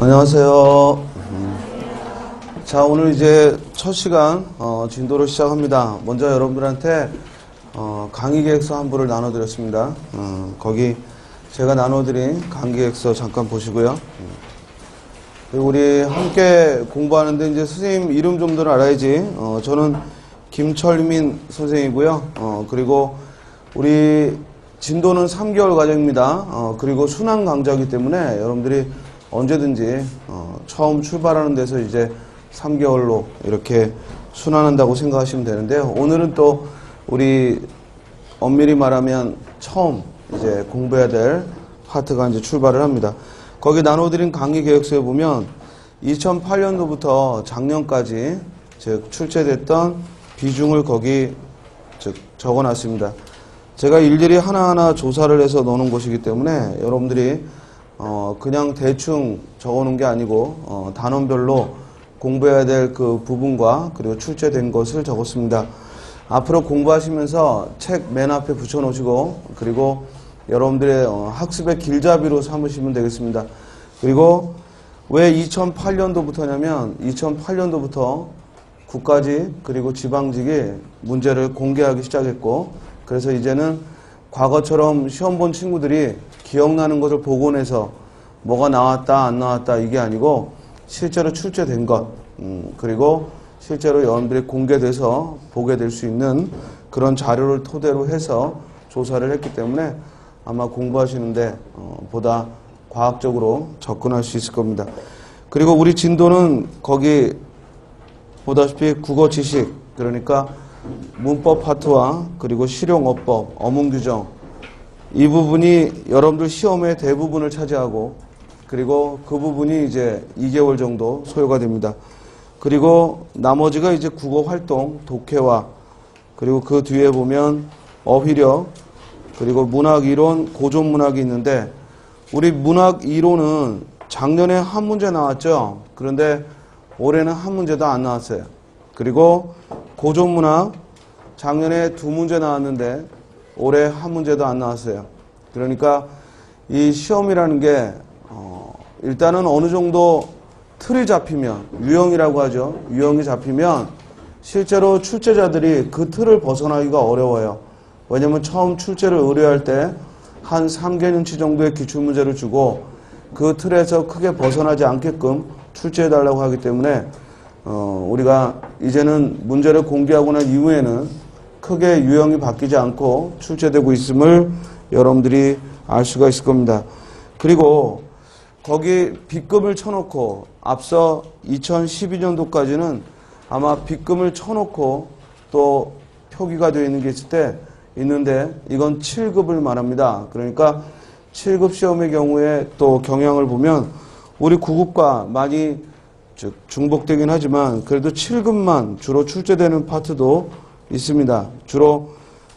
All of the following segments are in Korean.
안녕하세요. 자, 오늘 이제 첫 시간 진도를 시작합니다. 먼저 여러분들한테 강의 계획서 한 부를 나눠드렸습니다. 거기 제가 나눠드린 강의 계획서 잠깐 보시고요. 그리고 우리 함께 공부하는데 이제 선생님 이름 좀들 알아야지. 저는 김철민 선생이고요. 그리고 우리 진도는 3개월 과정입니다. 그리고 순환 강좌이기 때문에 여러분들이 언제든지 처음 출발하는 데서 이제 3개월로 이렇게 순환한다고 생각하시면 되는데요. 오늘은 또 우리 엄밀히 말하면 처음 이제 공부해야 될 파트가 이제 출발을 합니다. 거기 나눠드린 강의 계획서에 보면 2008년도부터 작년까지 즉 출제됐던 비중을 거기 즉 적어놨습니다. 제가 일일이 하나하나 조사를 해서 넣는 것이기 때문에 여러분들이 그냥 대충 적어놓은 게 아니고 단원별로 공부해야 될 그 부분과 그리고 출제된 것을 적었습니다. 앞으로 공부하시면서 책 맨 앞에 붙여놓으시고 그리고 여러분들의 학습의 길잡이로 삼으시면 되겠습니다. 그리고 왜 2008년도부터냐면 2008년도부터 국가직 그리고 지방직이 문제를 공개하기 시작했고 그래서 이제는 과거처럼 시험 본 친구들이 기억나는 것을 복원해서 뭐가 나왔다 안 나왔다 이게 아니고 실제로 출제된 것 그리고 실제로 여러분들이 공개돼서 보게 될 수 있는 그런 자료를 토대로 해서 조사를 했기 때문에 아마 공부하시는데 보다 과학적으로 접근할 수 있을 겁니다. 그리고 우리 진도는 거기 보다시피 국어 지식 그러니까 문법 파트와 그리고 실용어법, 어문규정 이 부분이 여러분들 시험의 대부분을 차지하고 그리고 그 부분이 이제 2개월 정도 소요가 됩니다. 그리고 나머지가 이제 국어 활동, 독해와 그리고 그 뒤에 보면 어휘력 그리고 문학 이론, 고전 문학이 있는데 우리 문학 이론은 작년에 한 문제 나왔죠. 그런데 올해는 한 문제도 안 나왔어요. 그리고 고전 문학 작년에 2문제 나왔는데 올해 한 문제도 안 나왔어요. 그러니까 이 시험이라는 게 일단은 어느 정도 틀이 잡히면 유형이라고 하죠. 유형이 잡히면 실제로 출제자들이 그 틀을 벗어나기가 어려워요. 왜냐하면 처음 출제를 의뢰할 때 한 3개년치 정도의 기출문제를 주고 그 틀에서 크게 벗어나지 않게끔 출제해달라고 하기 때문에 우리가 이제는 문제를 공개하고 난 이후에는 크게 유형이 바뀌지 않고 출제되고 있음을 여러분들이 알 수가 있을 겁니다. 그리고 거기 B급을 쳐놓고 앞서 2012년도까지는 아마 B급을 쳐놓고 또 표기가 되어 있는 게 있을 때 있는데 이건 7급을 말합니다. 그러니까 7급 시험의 경우에 또 경향을 보면 우리 9급과 많이 즉 중복되긴 하지만 그래도 7급만 주로 출제되는 파트도 있습니다. 주로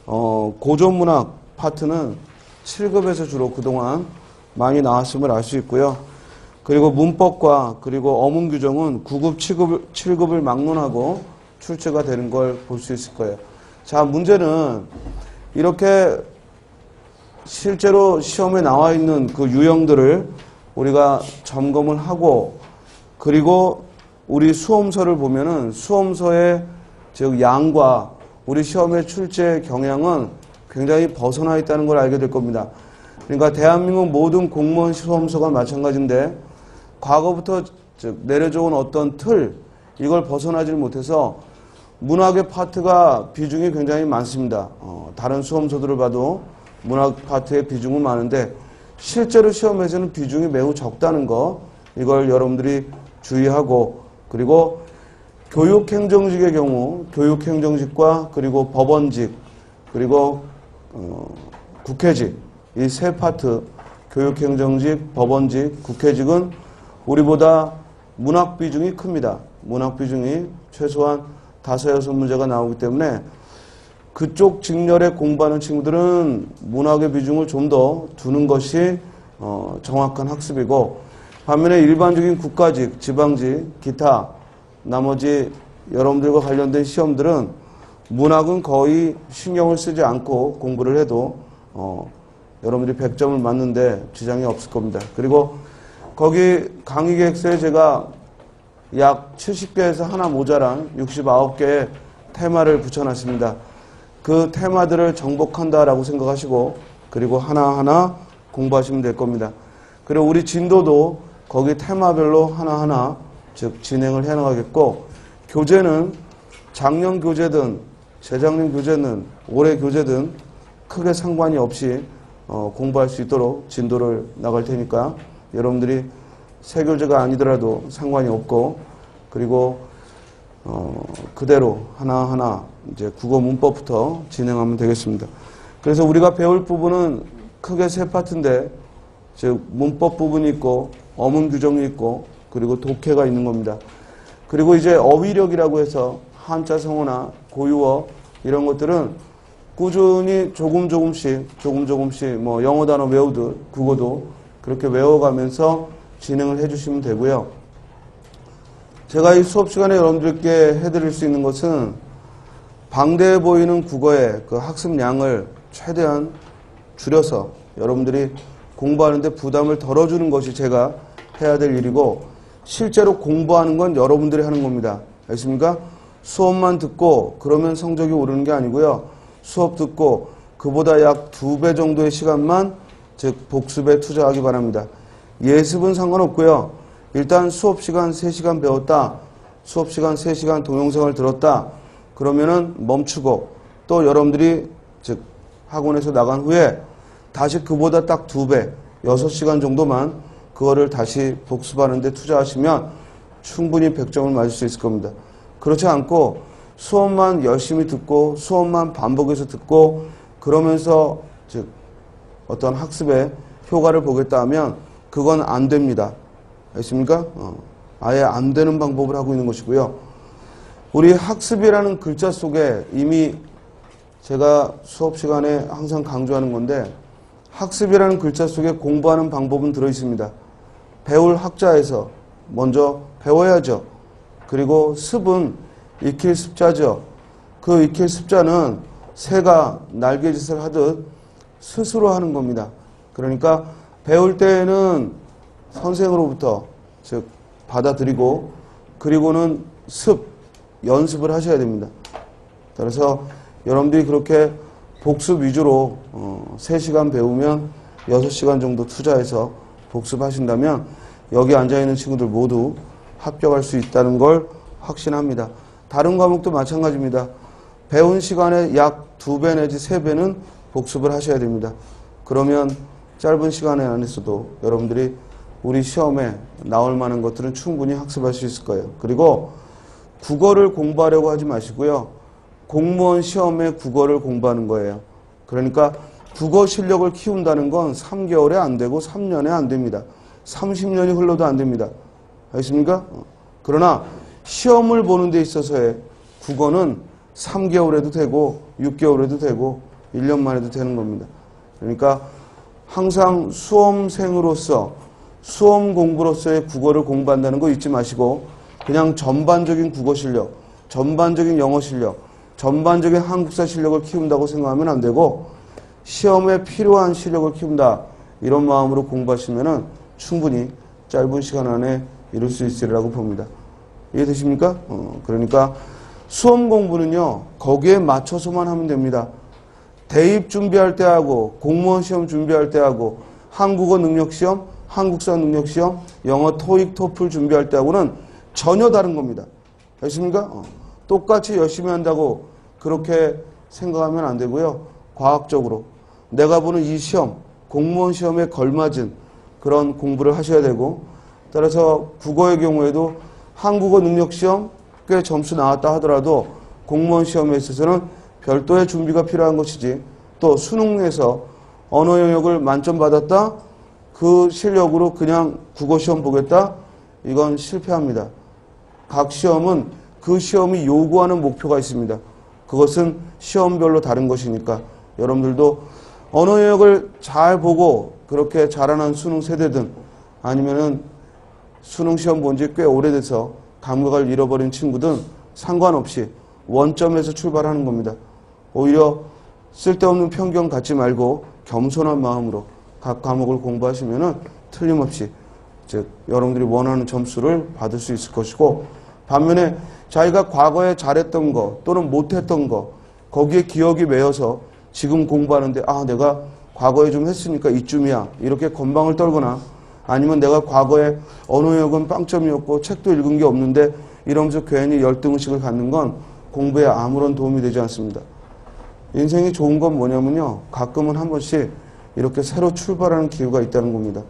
고전문학 파트는 7급에서 주로 그동안 많이 나왔음을 알 수 있고요. 그리고 문법과 그리고 어문규정은 9급, 7급을 막론하고 출제가 되는 걸 볼 수 있을 거예요. 자, 문제는 이렇게 실제로 시험에 나와 있는 그 유형들을 우리가 점검을 하고 그리고 우리 수험서를 보면은 수험서의 즉 양과 우리 시험의 출제 경향은 굉장히 벗어나 있다는 걸 알게 될 겁니다. 그러니까 대한민국 모든 공무원 시험서가 마찬가지인데 과거부터 즉 내려져온 어떤 틀 이걸 벗어나지 못해서 문학의 파트가 비중이 굉장히 많습니다. 다른 수험서들을 봐도 문학 파트의 비중은 많은데 실제로 시험에서는 비중이 매우 적다는 거 이걸 여러분들이 주의하고 그리고 교육행정직의 경우 교육행정직과 그리고 법원직 그리고 국회직 이 세 파트 교육행정직, 법원직, 국회직은 우리보다 문학 비중이 큽니다. 문학 비중이 최소한 5, 6문제가 나오기 때문에 그쪽 직렬에 공부하는 친구들은 문학의 비중을 좀 더 두는 것이 정확한 학습이고 반면에 일반적인 국가직, 지방직, 기타 나머지 여러분들과 관련된 시험들은 문학은 거의 신경을 쓰지 않고 공부를 해도 여러분들이 100점을 맞는데 지장이 없을 겁니다. 그리고 거기 강의 계획서에 제가 약 70개에서 하나 모자란 69개의 테마를 붙여놨습니다. 그 테마들을 정복한다라고 생각하시고 그리고 하나하나 공부하시면 될 겁니다. 그리고 우리 진도도 거기 테마별로 하나하나 즉 진행을 해나가겠고, 교재는 작년 교재든 재작년 교재든 올해 교재든 크게 상관이 없이 공부할 수 있도록 진도를 나갈 테니까 여러분들이 새 교재가 아니더라도 상관이 없고, 그리고 그대로 하나하나 이제 국어 문법부터 진행하면 되겠습니다. 그래서 우리가 배울 부분은 크게 세 파트인데, 즉 문법 부분이 있고 어문 규정이 있고 그리고 독해가 있는 겁니다. 그리고 이제 어휘력이라고 해서 한자 성어나 고유어 이런 것들은 꾸준히 조금씩 뭐 영어 단어 외우듯 국어도 그렇게 외워가면서 진행을 해주시면 되고요. 제가 이 수업 시간에 여러분들께 해드릴 수 있는 것은 방대해 보이는 국어의 그 학습량을 최대한 줄여서 여러분들이 공부하는데 부담을 덜어주는 것이 제가 해야 될 일이고, 실제로 공부하는 건 여러분들이 하는 겁니다. 알겠습니까? 수업만 듣고 그러면 성적이 오르는 게 아니고요. 수업 듣고 그보다 약 2배 정도의 시간만 즉 복습에 투자하기 바랍니다. 예습은 상관없고요. 일단 수업 시간 3시간 배웠다, 수업 시간 3시간 동영상을 들었다 그러면은 멈추고, 또 여러분들이 즉 학원에서 나간 후에 다시 그보다 딱 2배 6시간 정도만 그거를 다시 복습하는 데 투자하시면 충분히 100점을 맞을 수 있을 겁니다. 그렇지 않고 수업만 열심히 듣고 수업만 반복해서 듣고 그러면서 즉 어떤 학습의 효과를 보겠다 하면 그건 안 됩니다. 알겠습니까? 아예 안 되는 방법을 하고 있는 것이고요. 우리 학습이라는 글자 속에 이미 제가 수업 시간에 항상 강조하는 건데, 학습이라는 글자 속에 공부하는 방법은 들어있습니다. 배울 학자에서 먼저 배워야죠. 그리고 습은 익힐 습자죠. 그 익힐 습자는 새가 날개짓을 하듯 스스로 하는 겁니다. 그러니까 배울 때에는 선생으로부터 즉 받아들이고, 그리고는 연습을 하셔야 됩니다. 따라서 여러분들이 그렇게 복습 위주로 3시간 배우면 6시간 정도 투자해서 복습하신다면 여기 앉아있는 친구들 모두 합격할 수 있다는 걸 확신합니다. 다른 과목도 마찬가지입니다. 배운 시간의 약 2배 내지 3배는 복습을 하셔야 됩니다. 그러면 짧은 시간 안에서도 여러분들이 우리 시험에 나올 만한 것들은 충분히 학습할 수 있을 거예요. 그리고 국어를 공부하려고 하지 마시고요. 공무원 시험에 국어를 공부하는 거예요. 그러니까 국어 실력을 키운다는 건 3개월에 안 되고 3년에 안 됩니다. 30년이 흘러도 안 됩니다. 알겠습니까? 그러나 시험을 보는 데 있어서의 국어는 3개월에도 되고 6개월에도 되고 1년만 해도 되는 겁니다. 그러니까 항상 수험생으로서 수험 공부로서의 국어를 공부한다는 거 잊지 마시고, 그냥 전반적인 국어 실력, 전반적인 영어 실력, 전반적인 한국사 실력을 키운다고 생각하면 안 되고, 시험에 필요한 실력을 키운다 이런 마음으로 공부하시면 충분히 짧은 시간 안에 이룰 수 있으리라고 봅니다. 이해되십니까? 그러니까 수험 공부는요 거기에 맞춰서만 하면 됩니다. 대입 준비할 때 하고 공무원 시험 준비할 때 하고 한국어 능력 시험, 한국사 능력 시험, 영어 토익 토플 준비할 때 하고는 전혀 다른 겁니다. 알겠습니까? 똑같이 열심히 한다고 그렇게 생각하면 안 되고요. 과학적으로 내가 보는 이 시험, 공무원 시험에 걸맞은 그런 공부를 하셔야 되고, 따라서 국어의 경우에도 한국어 능력 시험 꽤 점수 나왔다 하더라도 공무원 시험에 있어서는 별도의 준비가 필요한 것이지, 또 수능에서 언어 영역을 만점 받았다? 그 실력으로 그냥 국어 시험 보겠다? 이건 실패합니다. 각 시험은 그 시험이 요구하는 목표가 있습니다. 그것은 시험별로 다른 것이니까 여러분들도 언어 영역을 잘 보고 그렇게 자라난 수능 세대든 아니면은 수능 시험 본 지 꽤 오래돼서 감각을 잃어버린 친구든 상관없이 원점에서 출발하는 겁니다. 오히려 쓸데없는 편견 갖지 말고 겸손한 마음으로 각 과목을 공부하시면은 틀림없이 즉 여러분들이 원하는 점수를 받을 수 있을 것이고, 반면에 자기가 과거에 잘했던 거 또는 못했던 거 거기에 기억이 매여서 지금 공부하는데 내가 과거에 좀 했으니까 이쯤이야 이렇게 건방을 떨거나, 아니면 내가 과거에 언어 영역은 빵점이었고 책도 읽은 게 없는데 이러면서 괜히 열등의식을 갖는 건 공부에 아무런 도움이 되지 않습니다. 인생이 좋은 건 뭐냐면요, 가끔은 한 번씩 이렇게 새로 출발하는 기회가 있다는 겁니다.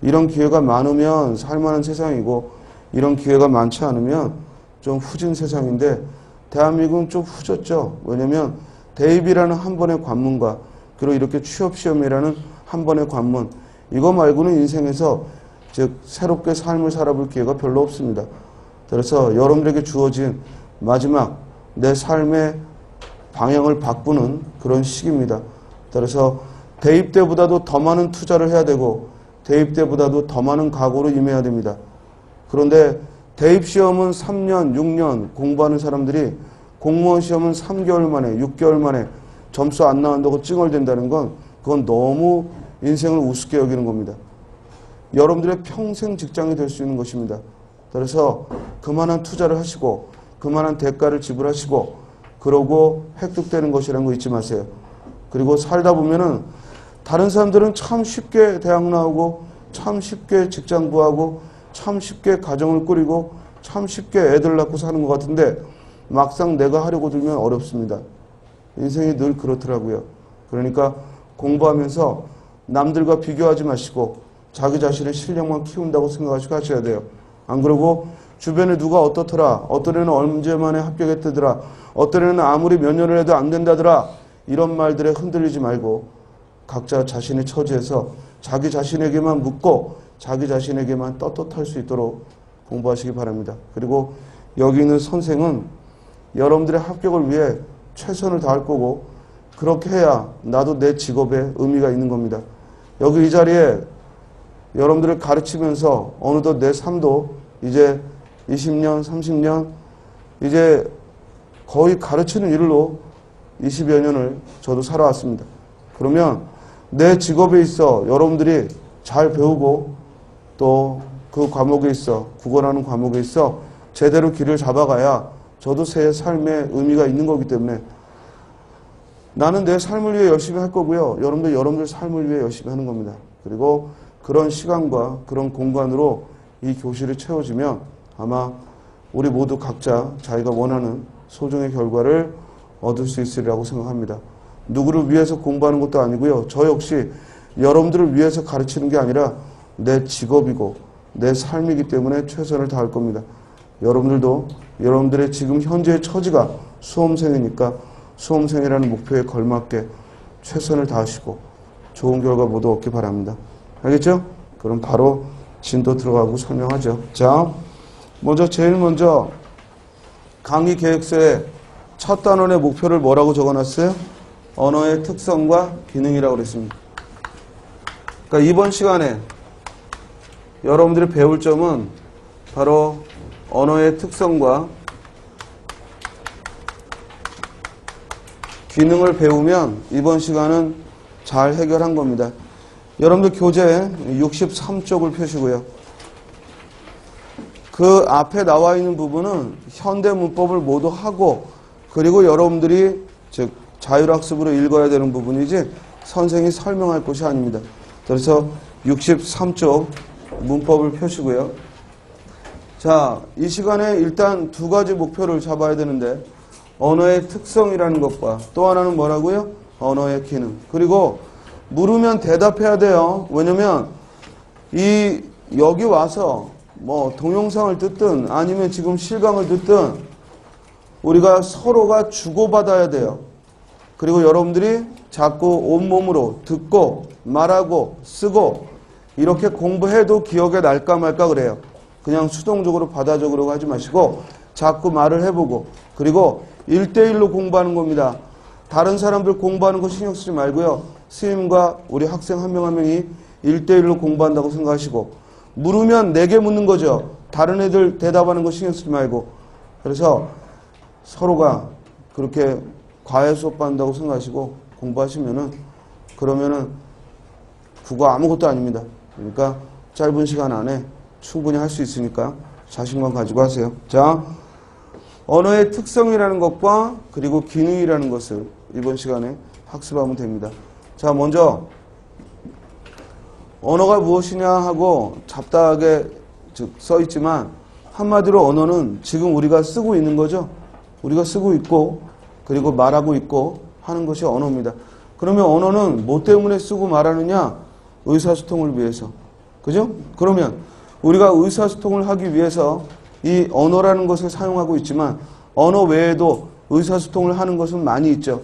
이런 기회가 많으면 살만한 세상이고, 이런 기회가 많지 않으면 좀 후진 세상인데, 대한민국은 좀 후졌죠. 왜냐면 대입이라는 한 번의 관문과 그리고 이렇게 취업시험이라는 한 번의 관문, 이거 말고는 인생에서 즉 새롭게 삶을 살아볼 기회가 별로 없습니다. 그래서 여러분들에게 주어진 마지막 내 삶의 방향을 바꾸는 그런 시기입니다. 그래서 대입 때보다도 더 많은 투자를 해야 되고, 대입 때보다도 더 많은 각오를 임해야 됩니다. 그런데 대입 시험은 3년, 6년 공부하는 사람들이 공무원 시험은 3개월 만에, 6개월 만에 점수 안 나온다고 찡얼댄다는 건, 그건 너무 인생을 우습게 여기는 겁니다. 여러분들의 평생 직장이 될 수 있는 것입니다. 그래서 그만한 투자를 하시고 그만한 대가를 지불하시고 그러고 획득되는 것이라는 거 잊지 마세요. 그리고 살다 보면은 다른 사람들은 참 쉽게 대학 나오고 참 쉽게 직장 구하고 참 쉽게 가정을 꾸리고 참 쉽게 애들 낳고 사는 것 같은데, 막상 내가 하려고 들면 어렵습니다. 인생이 늘 그렇더라고요. 그러니까 공부하면서 남들과 비교하지 마시고 자기 자신의 실력만 키운다고 생각하시고 하셔야 돼요. 안 그러고 주변에 누가 어떻더라, 어떤 애는 언제 만에 합격했더라, 어떤 애는 아무리 몇 년을 해도 안 된다더라, 이런 말들에 흔들리지 말고 각자 자신의 처지에서 자기 자신에게만 묻고 자기 자신에게만 떳떳할 수 있도록 공부하시기 바랍니다. 그리고 여기 있는 선생은 여러분들의 합격을 위해 최선을 다할 거고, 그렇게 해야 나도 내 직업에 의미가 있는 겁니다. 여기 이 자리에 여러분들을 가르치면서 어느덧 내 삶도 이제 20년, 30년 이제 거의 가르치는 일로 20여 년을 저도 살아왔습니다. 그러면 내 직업에 있어 여러분들이 잘 배우고 또 그 과목에 있어, 국어라는 과목에 있어 제대로 길을 잡아가야 저도 제 삶에 의미가 있는 거기 때문에 나는 내 삶을 위해 열심히 할 거고요. 여러분들 삶을 위해 열심히 하는 겁니다. 그리고 그런 시간과 그런 공간으로 이 교실이 채워지면 아마 우리 모두 각자 자기가 원하는 소정의 결과를 얻을 수 있으리라고 생각합니다. 누구를 위해서 공부하는 것도 아니고요. 저 역시 여러분들을 위해서 가르치는 게 아니라 내 직업이고 내 삶이기 때문에 최선을 다할 겁니다. 여러분들도 여러분들의 지금 현재의 처지가 수험생이니까 수험생이라는 목표에 걸맞게 최선을 다하시고 좋은 결과 모두 얻기 바랍니다. 알겠죠? 그럼 바로 진도 들어가고 설명하죠. 자, 제일 먼저 강의 계획서에 첫 단원의 목표를 뭐라고 적어놨어요? 언어의 특성과 기능이라고 그랬습니다. 그러니까 이번 시간에 여러분들이 배울 점은 바로 언어의 특성과 기능을 배우면 이번 시간은 잘 해결한 겁니다. 여러분들 교재 63쪽을 펴시고요. 그 앞에 나와 있는 부분은 현대 문법을 모두 하고, 그리고 여러분들이 즉 자율학습으로 읽어야 되는 부분이지 선생이 설명할 것이 아닙니다. 그래서 63쪽 문법을 펴시고요. 자, 이 시간에 일단 두 가지 목표를 잡아야 되는데, 언어의 특성이라는 것과 또 하나는 뭐라고요? 언어의 기능. 그리고 물으면 대답해야 돼요. 왜냐면 여기 와서 동영상을 듣든 아니면 지금 실강을 듣든 우리가 서로가 주고받아야 돼요. 그리고 여러분들이 자꾸 온몸으로 듣고 말하고 쓰고 이렇게 공부해도 기억에 날까 말까 그래요. 그냥 수동적으로 받아적으로 하지 마시고 자꾸 말을 해보고, 그리고 1대1로 공부하는 겁니다. 다른 사람들 공부하는 거 신경 쓰지 말고요. 스님과 우리 학생 한 명 한 명이 1대1로 공부한다고 생각하시고, 물으면 내게 묻는 거죠. 다른 애들 대답하는 거 신경 쓰지 말고. 그래서 서로가 그렇게 과외 수업 받는다고 생각하시고 공부하시면은, 그러면은 국어 아무것도 아닙니다. 그러니까 짧은 시간 안에 충분히 할 수 있으니까 자신감 가지고 하세요. 자, 언어의 특성이라는 것과 그리고 기능이라는 것을 이번 시간에 학습하면 됩니다. 자, 먼저 언어가 무엇이냐 하고 잡다하게 써 있지만 한마디로 언어는 지금 우리가 쓰고 있는 거죠. 우리가 쓰고 있고 그리고 말하고 있고 하는 것이 언어입니다. 그러면 언어는 뭐 때문에 쓰고 말하느냐? 의사소통을 위해서. 그죠? 그러면 우리가 의사소통을 하기 위해서 이 언어라는 것을 사용하고 있지만 언어 외에도 의사소통을 하는 것은 많이 있죠.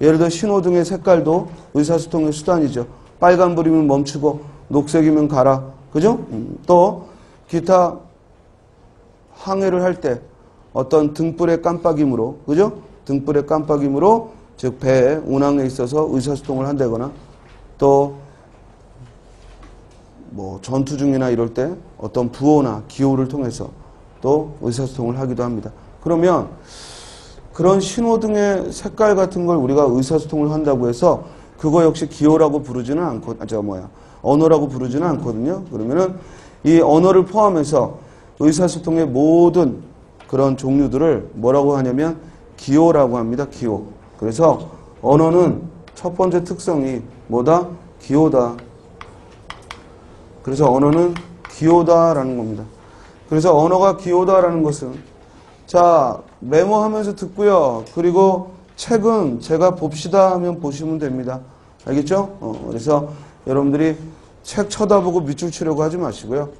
예를 들어 신호등의 색깔도 의사소통의 수단이죠. 빨간불이면 멈추고 녹색이면 가라. 그죠? 또 기타 항해를 할 때 어떤 등불의 깜빡임으로, 그죠? 등불의 깜빡임으로 즉 배의 운항에 있어서 의사소통을 한다거나 또 뭐 전투 중이나 이럴 때 어떤 부호나 기호를 통해서 또 의사소통을 하기도 합니다. 그러면 그런 신호등의 색깔 같은 걸 우리가 의사소통을 한다고 해서 그거 역시 기호라고 부르지는 않고, 언어라고 부르지는 않거든요. 그러면은 이 언어를 포함해서 의사소통의 모든 그런 종류들을 뭐라고 하냐면 기호라고 합니다. 기호. 그래서 언어는 첫 번째 특성이 뭐다? 기호다. 그래서 언어는 기호다라는 겁니다. 그래서 언어가 기호다라는 것은 자, 메모하면서 듣고요. 그리고 책은 제가 봅시다 하면 보시면 됩니다. 알겠죠? 그래서 여러분들이 책 쳐다보고 밑줄 치려고 하지 마시고요.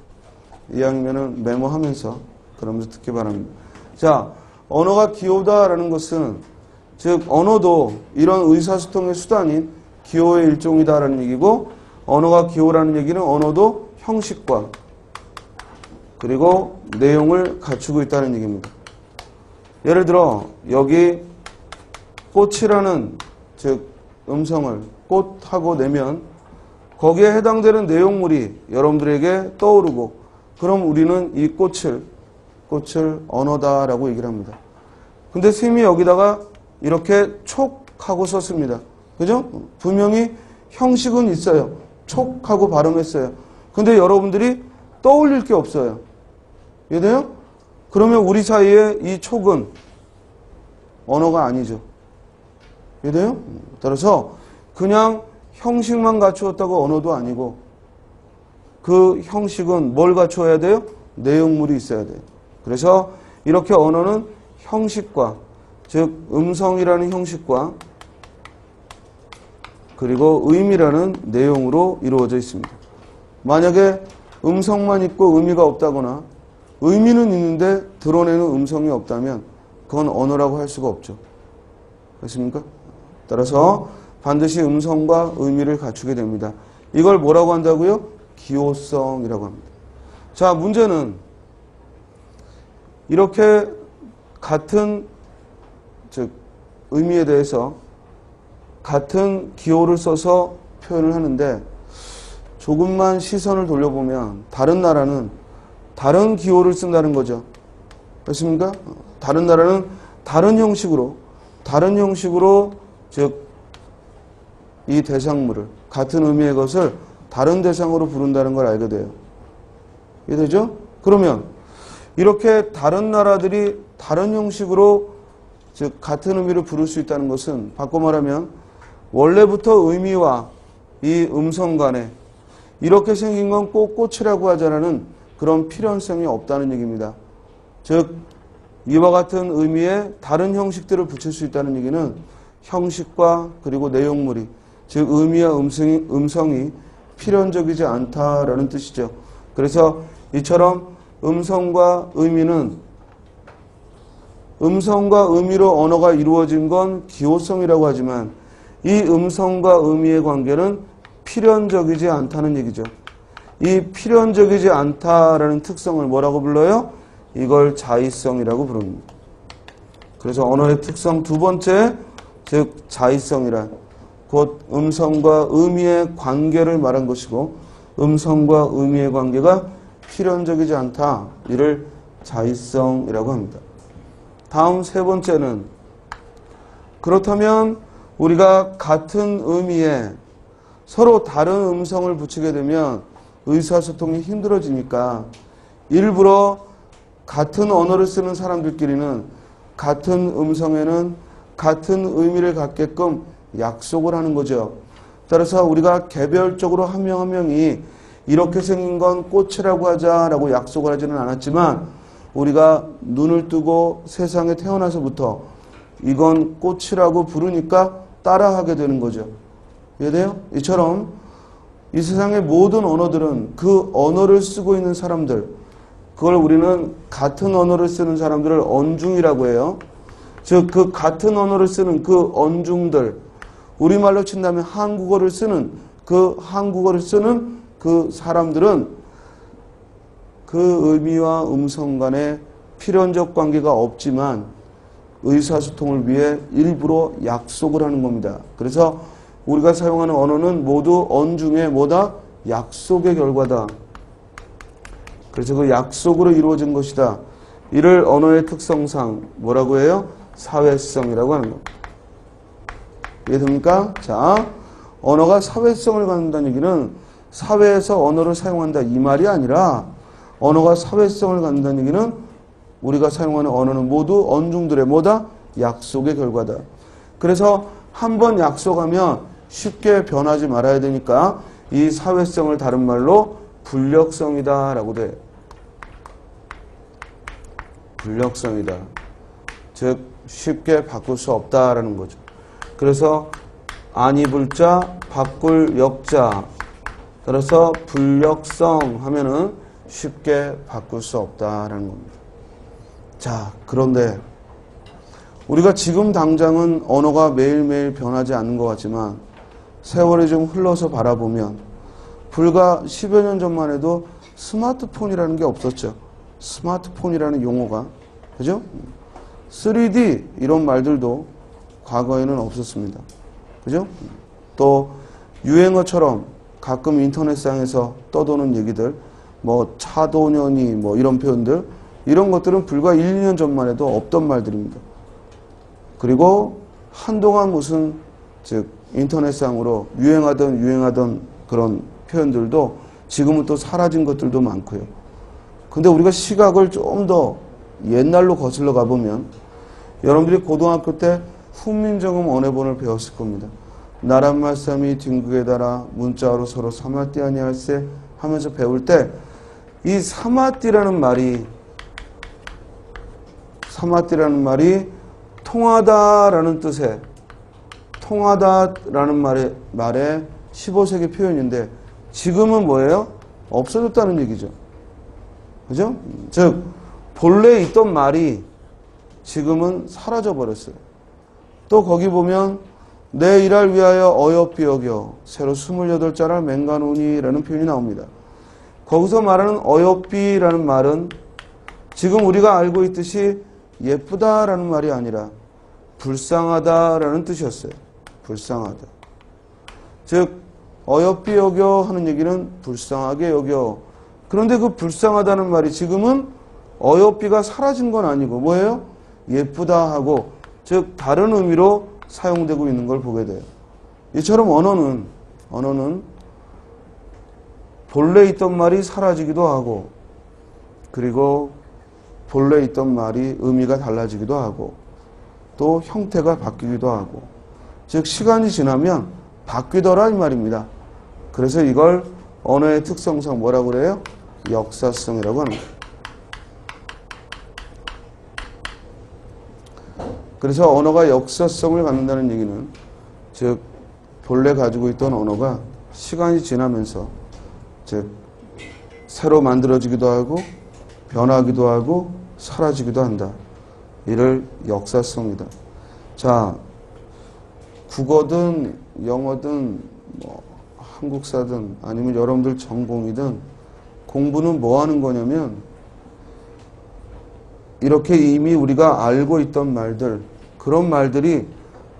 이왕이면은 메모하면서 그러면서 듣기 바랍니다. 자, 언어가 기호다라는 것은 즉 언어도 이런 의사소통의 수단인 기호의 일종이다라는 얘기고 언어가 기호라는 얘기는 언어도 형식과 그리고 내용을 갖추고 있다는 얘기입니다. 예를 들어 여기 꽃이라는 즉 음성을 꽃하고 내면 거기에 해당되는 내용물이 여러분들에게 떠오르고 그럼 우리는 이 꽃을 언어다라고 얘기를 합니다. 근데 스님이 여기다가 이렇게 촉하고 썼습니다. 그죠? 분명히 형식은 있어요. 촉하고 발음했어요. 근데 여러분들이 떠올릴 게 없어요. 이해돼요? 그러면 우리 사이에 이 촉은 언어가 아니죠. 이해돼요? 따라서 그냥 형식만 갖추었다고 언어도 아니고 그 형식은 뭘 갖추어야 돼요? 내용물이 있어야 돼요. 그래서 이렇게 언어는 형식과 즉 음성이라는 형식과 그리고 의미라는 내용으로 이루어져 있습니다. 만약에 음성만 있고 의미가 없다거나 의미는 있는데 드러내는 음성이 없다면 그건 언어라고 할 수가 없죠. 그렇습니까? 따라서 반드시 음성과 의미를 갖추게 됩니다. 이걸 뭐라고 한다고요? 기호성이라고 합니다. 자, 문제는 이렇게 같은 즉 의미에 대해서 같은 기호를 써서 표현을 하는데 조금만 시선을 돌려보면 다른 나라는 다른 기호를 쓴다는 거죠. 그렇습니까? 다른 나라는 다른 형식으로 즉 이 대상물을 같은 의미의 것을 다른 대상으로 부른다는 걸 알게 돼요. 이해되죠? 그러면 이렇게 다른 나라들이 다른 형식으로 즉 같은 의미를 부를 수 있다는 것은 바꿔 말하면 원래부터 의미와 이 음성 간에 이렇게 생긴 건 꼭 꽃이라고 하자라는 그런 필연성이 없다는 얘기입니다. 즉 이와 같은 의미의 다른 형식들을 붙일 수 있다는 얘기는 형식과 그리고 내용물이 즉 의미와 음성이 필연적이지 않다라는 뜻이죠. 그래서 이처럼 음성과 의미로 언어가 이루어진 건 기호성이라고 하지만 이 음성과 의미의 관계는 필연적이지 않다는 얘기죠. 이 필연적이지 않다라는 특성을 뭐라고 불러요? 이걸 자의성이라고 부릅니다. 그래서 언어의 특성 두 번째, 즉 자의성이란 곧 음성과 의미의 관계를 말한 것이고 음성과 의미의 관계가 필연적이지 않다. 이를 자의성이라고 합니다. 다음 세 번째는 그렇다면 우리가 같은 의미에 서로 다른 음성을 붙이게 되면 의사소통이 힘들어지니까 일부러 같은 언어를 쓰는 사람들끼리는 같은 음성에는 같은 의미를 갖게끔 약속을 하는 거죠. 따라서 우리가 개별적으로 한 명 한 명이 이렇게 생긴 건 꽃이라고 하자라고 약속을 하지는 않았지만 우리가 눈을 뜨고 세상에 태어나서부터 이건 꽃이라고 부르니까 따라하게 되는 거죠. 이해돼요? 이처럼 이 세상의 모든 언어들은 그 언어를 쓰고 있는 사람들, 그걸 우리는 같은 언어를 쓰는 사람들을 언중이라고 해요. 즉 그 같은 언어를 쓰는 그 언중들, 우리말로 친다면 한국어를 쓰는 그 사람들은 그 의미와 음성 간에 필연적 관계가 없지만 의사소통을 위해 일부러 약속을 하는 겁니다. 그래서 우리가 사용하는 언어는 모두 언중의 뭐다? 약속의 결과다. 그래서 그 약속으로 이루어진 것이다. 이를 언어의 특성상 뭐라고 해요? 사회성이라고 하는 겁니다. 이해됩니까? 자, 언어가 사회성을 갖는다는 얘기는 사회에서 언어를 사용한다 이 말이 아니라 언어가 사회성을 갖는다는 얘기는 우리가 사용하는 언어는 모두 언중들의 뭐다? 약속의 결과다. 그래서 한번 약속하면 쉽게 변하지 말아야 되니까 이 사회성을 다른 말로 불력성이다 라고 돼. 불력성이다. 즉 쉽게 바꿀 수 없다라는 거죠. 그래서 안 입을 자, 바꿀 역자. 따라서 불력성 하면은 쉽게 바꿀 수 없다라는 겁니다. 자, 그런데 우리가 지금 당장은 언어가 매일매일 변하지 않는 것 같지만 세월이 좀 흘러서 바라보면 불과 10여 년 전만 해도 스마트폰이라는 게 없었죠. 스마트폰이라는 용어가. 그죠? 3D 이런 말들도 과거에는 없었습니다. 그죠? 또 유행어처럼 가끔 인터넷상에서 떠도는 얘기들, 뭐 차도년이 뭐 이런 표현들, 이런 것들은 불과 1, 2년 전만 해도 없던 말들입니다. 그리고 한동안 무슨 즉 인터넷상으로 유행하던 그런 표현들도 지금은 또 사라진 것들도 많고요. 근데 우리가 시각을 좀 더 옛날로 거슬러 가보면 여러분들이 고등학교 때 훈민정음 언어본을 배웠을 겁니다. 나란 말씀이 딩극에 달아 문자로 서로 사마띠 아니할세 하면서 배울 때 이 사마띠라는 말이 통하다라는 뜻의 통하다라는 말의 15세기 표현인데 지금은 뭐예요? 없어졌다는 얘기죠. 그죠? 즉 본래 있던 말이 지금은 사라져 버렸어요. 또 거기 보면 내 일할 위하여 어여삐 여겨 새로 28자를 맹가노니라는 표현이 나옵니다. 거기서 말하는 어여삐라는 말은 지금 우리가 알고 있듯이 예쁘다라는 말이 아니라 불쌍하다라는 뜻이었어요. 불쌍하다. 즉 어여삐 여겨 하는 얘기는 불쌍하게 여겨. 그런데 그 불쌍하다는 말이 지금은 어여삐가 사라진 건 아니고 뭐예요? 예쁘다 하고 즉 다른 의미로 사용되고 있는 걸 보게 돼요. 이처럼 언어는 본래 있던 말이 사라지기도 하고 그리고 본래 있던 말이 의미가 달라지기도 하고 또 형태가 바뀌기도 하고 즉 시간이 지나면 바뀌더라 이 말입니다. 그래서 이걸 언어의 특성상 뭐라고 그래요? 역사성이라고 하는 거예요. 그래서 언어가 역사성을 갖는다는 얘기는 즉 본래 가지고 있던 언어가 시간이 지나면서 즉 새로 만들어지기도 하고 변하기도 하고 사라지기도 한다. 이를 역사성이다. 자, 국어든 영어든 뭐 한국사든 아니면 여러분들 전공이든 공부는 뭐 하는 거냐면 이렇게 이미 우리가 알고 있던 말들, 그런 말들이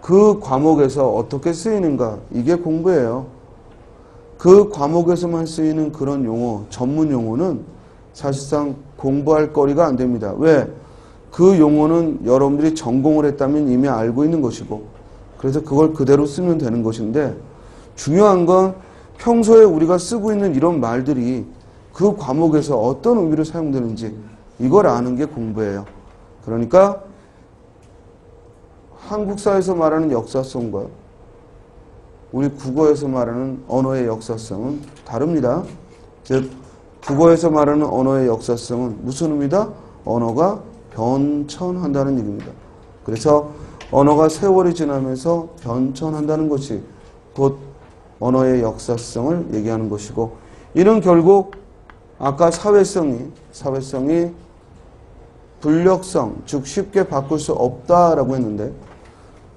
그 과목에서 어떻게 쓰이는가, 이게 공부예요. 그 과목에서만 쓰이는 그런 용어, 전문 용어는 사실상 공부할 거리가 안 됩니다. 왜? 그 용어는 여러분들이 전공을 했다면 이미 알고 있는 것이고 그래서 그걸 그대로 쓰면 되는 것인데 중요한 건 평소에 우리가 쓰고 있는 이런 말들이 그 과목에서 어떤 의미로 사용되는지 이걸 아는 게 공부예요. 그러니까 한국사에서 말하는 역사성과 우리 국어에서 말하는 언어의 역사성은 다릅니다. 즉 국어에서 말하는 언어의 역사성은 무슨 의미다? 언어가 변천한다는 얘기입니다. 그래서 언어가 세월이 지나면서 변천한다는 것이 곧 언어의 역사성을 얘기하는 것이고, 이는 결국 아까 사회성이 불력성, 즉 쉽게 바꿀 수 없다라고 했는데,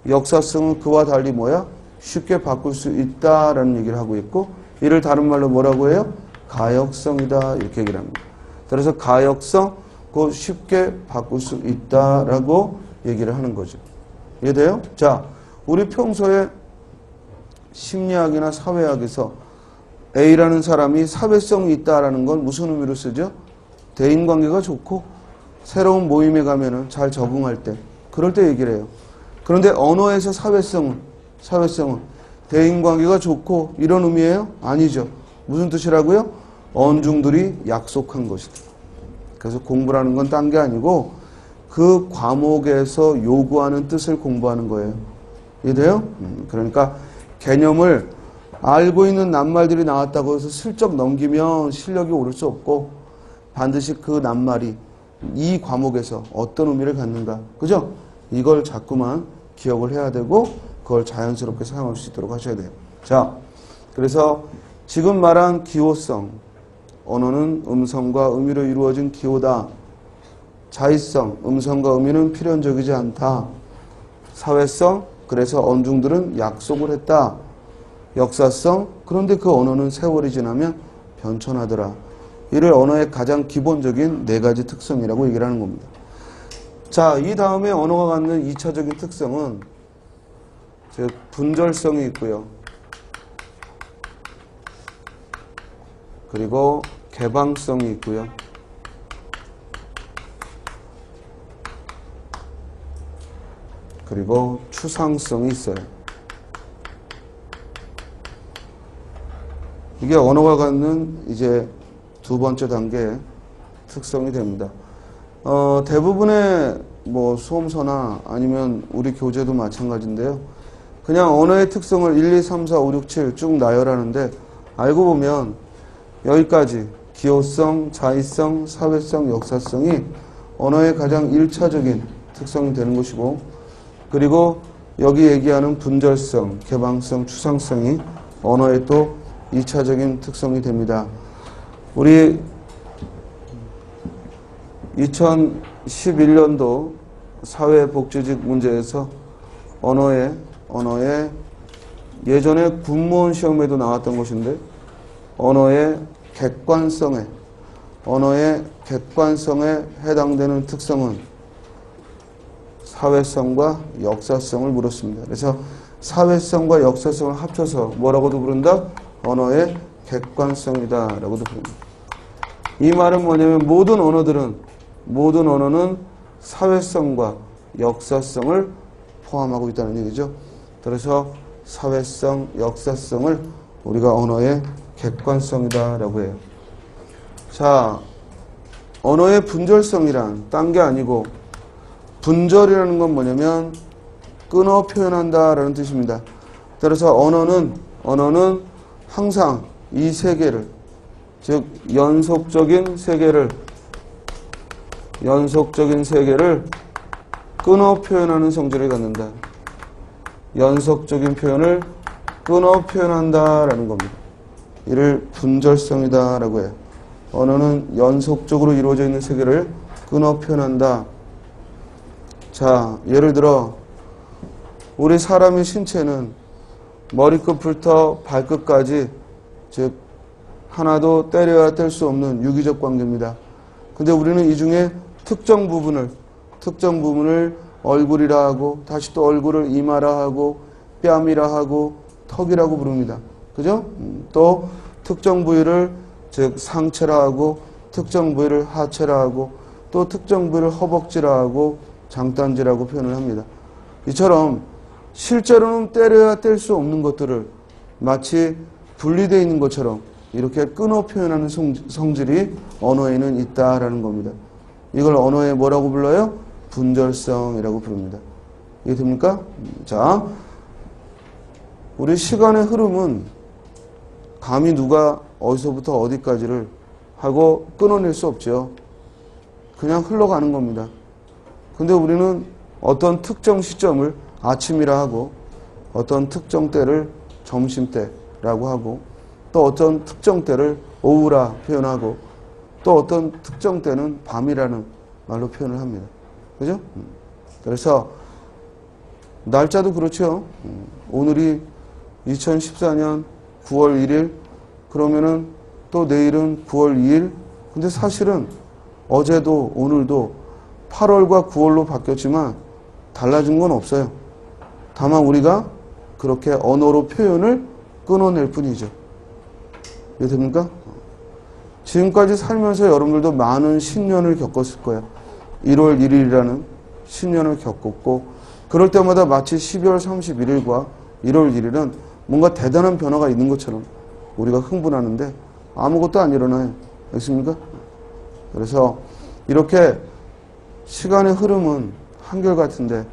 역사성은 그와 달리 뭐야? 쉽게 바꿀 수 있다라는 얘기를 하고 있고, 이를 다른 말로 뭐라고 해요? 가역성이다, 이렇게 얘기를 합니다. 그래서 가역성, 곧 쉽게 바꿀 수 있다라고 얘기를 하는 거죠. 이해돼요? 자, 우리 평소에 심리학이나 사회학에서 A라는 사람이 사회성이 있다라는 건 무슨 의미로 쓰죠? 대인관계가 좋고 새로운 모임에 가면은 잘 적응할 때, 그럴 때 얘기를 해요. 그런데 언어에서 사회성은 대인관계가 좋고 이런 의미예요? 아니죠. 무슨 뜻이라고요? 언중들이 약속한 것이다. 그래서 공부라는 건 딴 게 아니고 그 과목에서 요구하는 뜻을 공부하는 거예요. 이해돼요? 그러니까 개념을 알고 있는 낱말들이 나왔다고 해서 슬쩍 넘기면 실력이 오를 수 없고, 반드시 그 낱말이 이 과목에서 어떤 의미를 갖는가, 그죠? 이걸 자꾸만 기억을 해야 되고 그걸 자연스럽게 사용할 수 있도록 하셔야 돼요. 자, 그래서 지금 말한 기호성, 언어는 음성과 의미로 이루어진 기호다. 자의성, 음성과 의미는 필연적이지 않다. 사회성, 그래서 언중들은 약속을 했다. 역사성, 그런데 그 언어는 세월이 지나면 변천하더라. 이를 언어의 가장 기본적인 4가지 특성이라고 얘기를 하는 겁니다. 자, 이 다음에 언어가 갖는 2차적인 특성은 즉 분절성이 있고요. 그리고 개방성이 있고요. 그리고 추상성이 있어요. 이게 언어가 갖는 이제 2번째 단계의 특성이 됩니다. 대부분의 뭐 수험서나 아니면 우리 교재도 마찬가지인데요. 그냥 언어의 특성을 1, 2, 3, 4, 5, 6, 7 쭉 나열하는데, 알고 보면 여기까지 기호성, 자의성, 사회성, 역사성이 언어의 가장 1차적인 특성이 되는 것이고, 그리고 여기 얘기하는 분절성, 개방성, 추상성이 언어의 또 2차적인 특성이 됩니다. 우리 2011년도 사회복지직 문제에서 언어의 예전에 군무원 시험에도 나왔던 것인데, 언어의 객관성에 해당되는 특성은 사회성과 역사성을 물었습니다. 그래서 사회성과 역사성을 합쳐서 뭐라고도 부른다? 언어의 객관성이다 라고도 부릅니다. 이 말은 뭐냐면 모든 언어는 사회성과 역사성을 포함하고 있다는 얘기죠. 그래서 사회성, 역사성을 우리가 언어의 객관성이다 라고 해요. 자, 언어의 분절성이란 딴 게 아니고, 분절이라는 건 뭐냐면 끊어 표현한다 라는 뜻입니다. 따라서 언어는 항상 이 세계를, 즉 연속적인 세계를 끊어 표현하는 성질을 갖는다. 연속적인 표현을 끊어 표현한다 라는 겁니다. 이를 분절성이다 라고 해요. 언어는 연속적으로 이루어져 있는 세계를 끊어 표현한다. 자, 예를 들어 우리 사람의 신체는 머리끝부터 발끝까지, 즉 하나도 때려야 뗄 수 없는 유기적 관계입니다. 근데 우리는 이 중에 특정 부분을 얼굴이라 하고, 다시 또 얼굴을 이마라 하고, 뺨이라 하고, 턱이라고 부릅니다. 그죠? 또 특정 부위를 즉 상체라 하고, 특정 부위를 하체라 하고, 또 특정 부위를 허벅지라 하고, 장단지라고 표현을 합니다. 이처럼 실제로는 때려야 뗄 수 없는 것들을 마치 분리되어 있는 것처럼 이렇게 끊어 표현하는 성질이 언어에는 있다라는 겁니다. 이걸 언어에 뭐라고 불러요? 분절성이라고 부릅니다. 이해 됩니까? 자, 우리 시간의 흐름은 감히 누가 어디서부터 어디까지를 하고 끊어낼 수 없죠. 그냥 흘러가는 겁니다. 근데 우리는 어떤 특정 시점을 아침이라 하고 어떤 특정 때를 점심때라고 하고 또 어떤 특정 때를 오후라 표현하고 또 어떤 특정 때는 밤이라는 말로 표현을 합니다. 그죠? 그래서 날짜도 그렇죠. 오늘이 2014년 9월 1일 그러면은 또 내일은 9월 2일 근데 사실은 어제도 오늘도 8월과 9월로 바뀌었지만 달라진 건 없어요. 다만 우리가 그렇게 언어로 표현을 끊어낼 뿐이죠. 이해됩니까? 지금까지 살면서 여러분들도 많은 신년을 겪었을 거예요. 1월 1일이라는 신년을 겪었고 그럴 때마다 마치 12월 31일과 1월 1일은 뭔가 대단한 변화가 있는 것처럼 우리가 흥분하는데 아무것도 안 일어나요. 알겠습니까? 그래서 이렇게 시간의 흐름은 한결같은데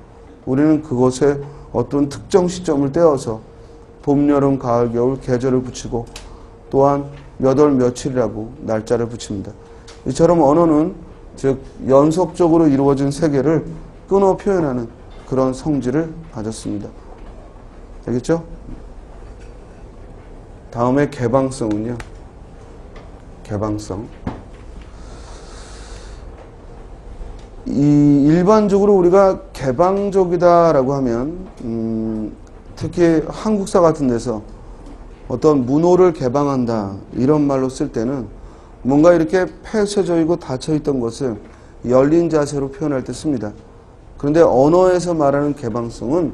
우리는 그것에 어떤 특정 시점을 떼어서 봄, 여름, 가을, 겨울 계절을 붙이고 또한 몇 월 며칠이라고 날짜를 붙입니다. 이처럼 언어는 즉 연속적으로 이루어진 세계를 끊어 표현하는 그런 성질을 가졌습니다. 되겠죠? 다음에 개방성은요. 개방성. 일반적으로 우리가 개방적이다라고 하면 특히 한국사 같은 데서 어떤 문호를 개방한다 이런 말로 쓸 때는 뭔가 이렇게 폐쇄적이고 닫혀있던 것을 열린 자세로 표현할 때 씁니다. 그런데 언어에서 말하는 개방성은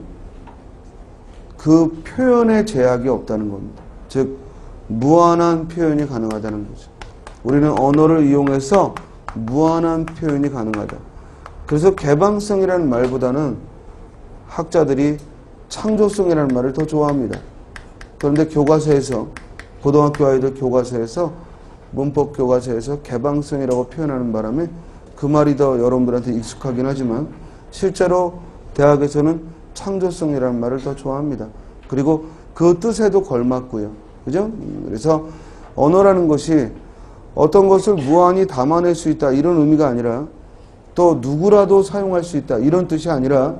그 표현에 제약이 없다는 겁니다. 즉 무한한 표현이 가능하다는 거죠. 우리는 언어를 이용해서 무한한 표현이 가능하다. 그래서 개방성이라는 말보다는 학자들이 창조성이라는 말을 더 좋아합니다. 그런데 교과서에서 고등학교 아이들 교과서에서 문법 교과서에서 개방성이라고 표현하는 바람에 그 말이 더 여러분들한테 익숙하긴 하지만 실제로 대학에서는 창조성이라는 말을 더 좋아합니다. 그리고 그 뜻에도 걸맞고요. 그죠? 그래서 언어라는 것이 어떤 것을 무한히 담아낼 수 있다 이런 의미가 아니라 또 누구라도 사용할 수 있다 이런 뜻이 아니라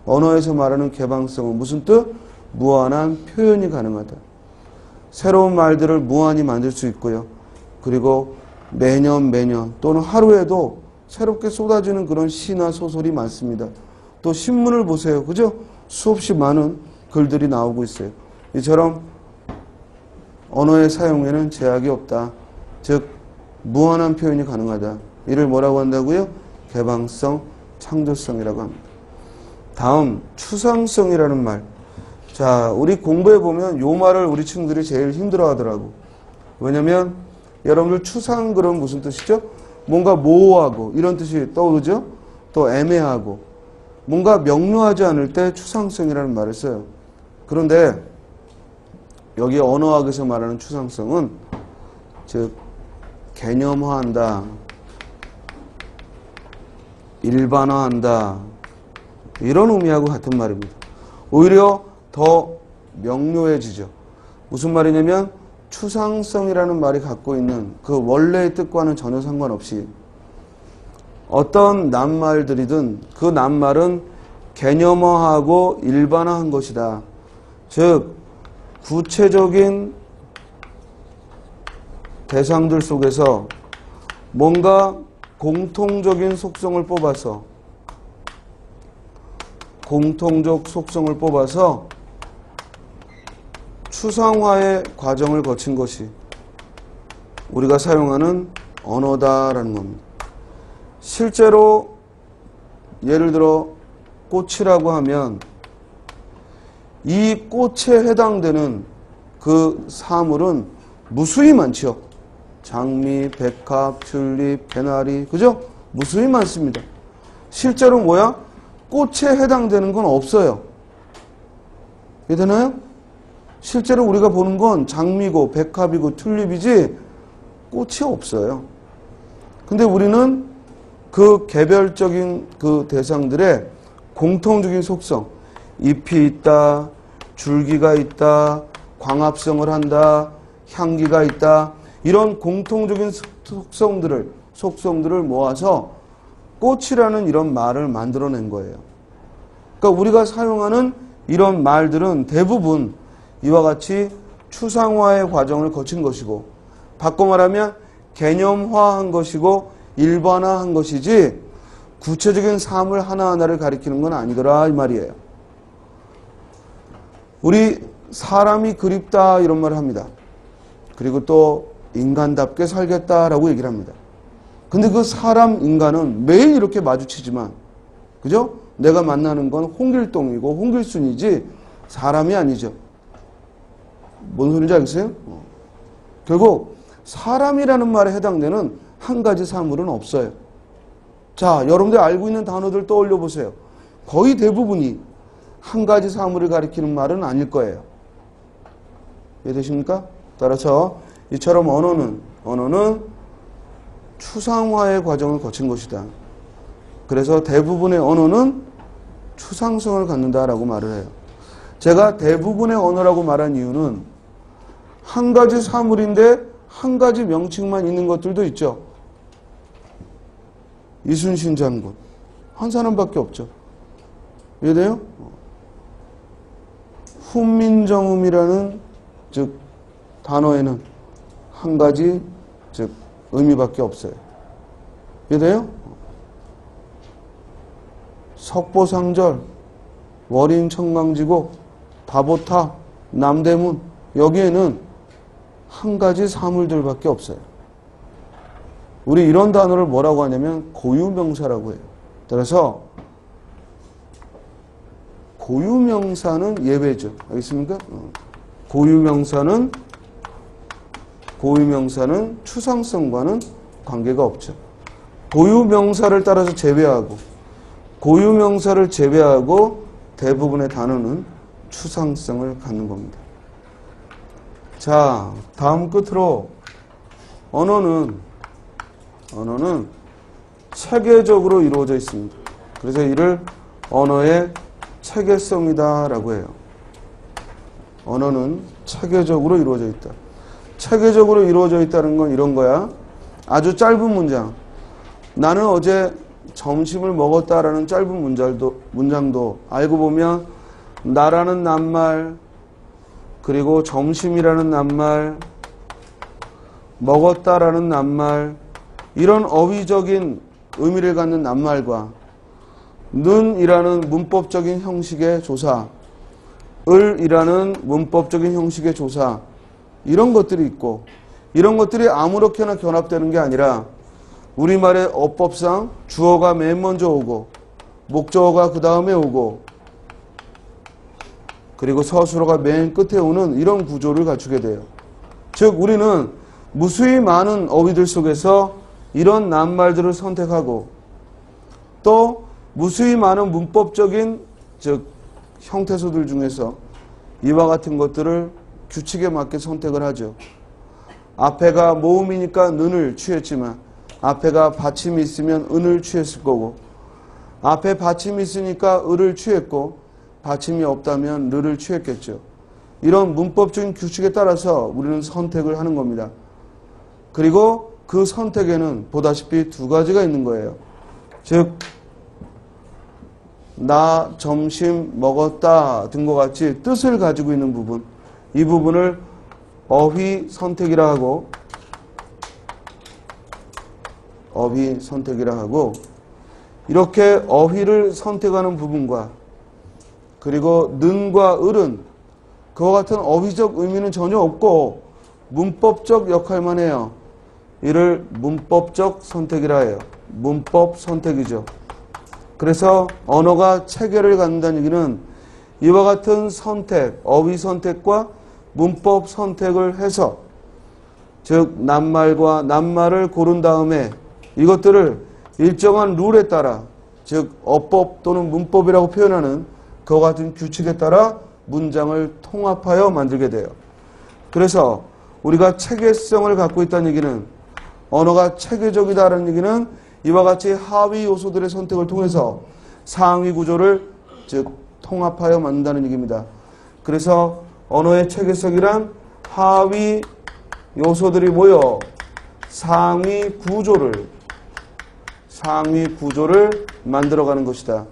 언어에서 말하는 개방성은 무슨 뜻? 무한한 표현이 가능하다. 새로운 말들을 무한히 만들 수 있고요. 그리고 매년 또는 하루에도 새롭게 쏟아지는 그런 시나 소설이 많습니다. 또 신문을 보세요. 그죠? 수없이 많은 글들이 나오고 있어요. 이처럼 언어의 사용에는 제약이 없다. 즉 무한한 표현이 가능하다. 이를 뭐라고 한다고요? 개방성, 창조성이라고 합니다. 다음 추상성이라는 말. 자, 우리 공부해 보면 요 말을 우리 친구들이 제일 힘들어 하더라고. 왜냐면 여러분들 추상 그럼 무슨 뜻이죠? 뭔가 모호하고 이런 뜻이 떠오르죠? 또 애매하고 뭔가 명료하지 않을 때 추상성이라는 말을 써요. 그런데 여기 언어학에서 말하는 추상성은 즉 개념화한다, 일반화한다 이런 의미하고 같은 말입니다. 오히려 더 명료해지죠. 무슨 말이냐면 추상성이라는 말이 갖고 있는 그 원래의 뜻과는 전혀 상관없이 어떤 낱말들이든 그 낱말은 개념화하고 일반화한 것이다. 즉 구체적인 대상들 속에서 뭔가 공통적인 속성을 뽑아서 추상화의 과정을 거친 것이 우리가 사용하는 언어다라는 겁니다. 실제로 예를 들어 꽃이라고 하면 이 꽃에 해당되는 그 사물은 무수히 많죠. 장미, 백합, 튤립, 개나리, 그죠? 무수히 많습니다. 실제로 뭐야? 꽃에 해당되는 건 없어요. 이해되나요? 실제로 우리가 보는 건 장미고 백합이고 튤립이지 꽃이 없어요. 근데 우리는 그 개별적인 그 대상들의 공통적인 속성, 잎이 있다, 줄기가 있다, 광합성을 한다, 향기가 있다, 이런 공통적인 속성들을 모아서 꽃이라는 이런 말을 만들어낸 거예요. 그러니까 우리가 사용하는 이런 말들은 대부분 이와 같이 추상화의 과정을 거친 것이고, 바꿔 말하면 개념화한 것이고 일반화한 것이지 구체적인 삶을 하나하나를 가리키는 건 아니더라 이 말이에요. 우리 사람이 그립다 이런 말을 합니다. 그리고 또 인간답게 살겠다라고 얘기를 합니다. 근데 그 사람 인간은 매일 이렇게 마주치지만, 그죠? 내가 만나는 건 홍길동이고 홍길순이지 사람이 아니죠. 뭔 소리인지 알겠어요? 결국 사람이라는 말에 해당되는 한 가지 사물은 없어요. 자, 여러분들 알고 있는 단어들 떠올려 보세요. 거의 대부분이 한 가지 사물을 가리키는 말은 아닐 거예요. 이해되십니까? 따라서 이처럼 언어는 추상화의 과정을 거친 것이다. 그래서 대부분의 언어는 추상성을 갖는다라고 말을 해요. 제가 대부분의 언어라고 말한 이유는 한 가지 사물인데 한 가지 명칭만 있는 것들도 있죠. 이순신 장군 한 사람밖에 없죠. 이해돼요? 훈민정음이라는 즉 단어에는 한 가지 즉 의미밖에 없어요. 이해돼요? 석보상절, 월인청강지곡, 다보타, 남대문, 여기에는 한 가지 사물들밖에 없어요. 우리 이런 단어를 뭐라고 하냐면 고유명사라고 해요. 따라서 고유명사는 예외죠. 알겠습니까? 고유명사는 추상성과는 관계가 없죠. 고유명사를 따라서 고유명사를 제외하고 대부분의 단어는 추상성을 갖는 겁니다. 자, 다음 끝으로 언어는 체계적으로 이루어져 있습니다. 그래서 이를 언어의 체계성이다라고 해요. 언어는 체계적으로 이루어져 있다. 체계적으로 이루어져 있다는 건 이런 거야. 아주 짧은 문장. 나는 어제 점심을 먹었다라는 짧은 문장도 알고 보면 나라는 낱말, 그리고 점심이라는 낱말, 먹었다라는 낱말, 이런 어휘적인 의미를 갖는 낱말과 는이라는 문법적인 형식의 조사, 을이라는 문법적인 형식의 조사, 이런 것들이 있고, 이런 것들이 아무렇게나 견합되는 게 아니라 우리말의 어법상 주어가 맨 먼저 오고 목적어가 그 다음에 오고 그리고 서술어가 맨 끝에 오는 이런 구조를 갖추게 돼요. 즉 우리는 무수히 많은 어휘들 속에서 이런 낱말들을 선택하고 또 무수히 많은 문법적인 즉 형태소들 중에서 이와 같은 것들을 규칙에 맞게 선택을 하죠. 앞에가 모음이니까 는을 취했지만 앞에가 받침이 있으면 은을 취했을 거고 앞에 받침이 있으니까 을을 취했고 받침이 없다면 르를 취했겠죠. 이런 문법적인 규칙에 따라서 우리는 선택을 하는 겁니다. 그리고 그 선택에는 보다시피 두 가지가 있는 거예요. 즉 나 점심 먹었다 등과 같이 뜻을 가지고 있는 부분, 이 부분을 어휘 선택이라 하고 이렇게 어휘를 선택하는 부분과 그리고 는과 을은 그와 같은 어휘적 의미는 전혀 없고 문법적 역할만 해요. 이를 문법적 선택이라 해요. 문법 선택이죠. 그래서 언어가 체계를 갖는다는 얘기는 이와 같은 선택, 어휘 선택과 문법 선택을 해서 즉 낱말과 낱말을 고른 다음에 이것들을 일정한 룰에 따라 즉 어법 또는 문법이라고 표현하는 그와 같은 규칙에 따라 문장을 통합하여 만들게 돼요. 그래서 우리가 체계성을 갖고 있다는 얘기는, 언어가 체계적이다라는 얘기는 이와 같이 하위 요소들의 선택을 통해서 상위 구조를 즉 통합하여 만든다는 얘기입니다. 그래서 언어의 체계성이란 하위 요소들이 모여 상위 구조를 만들어가는 것이다.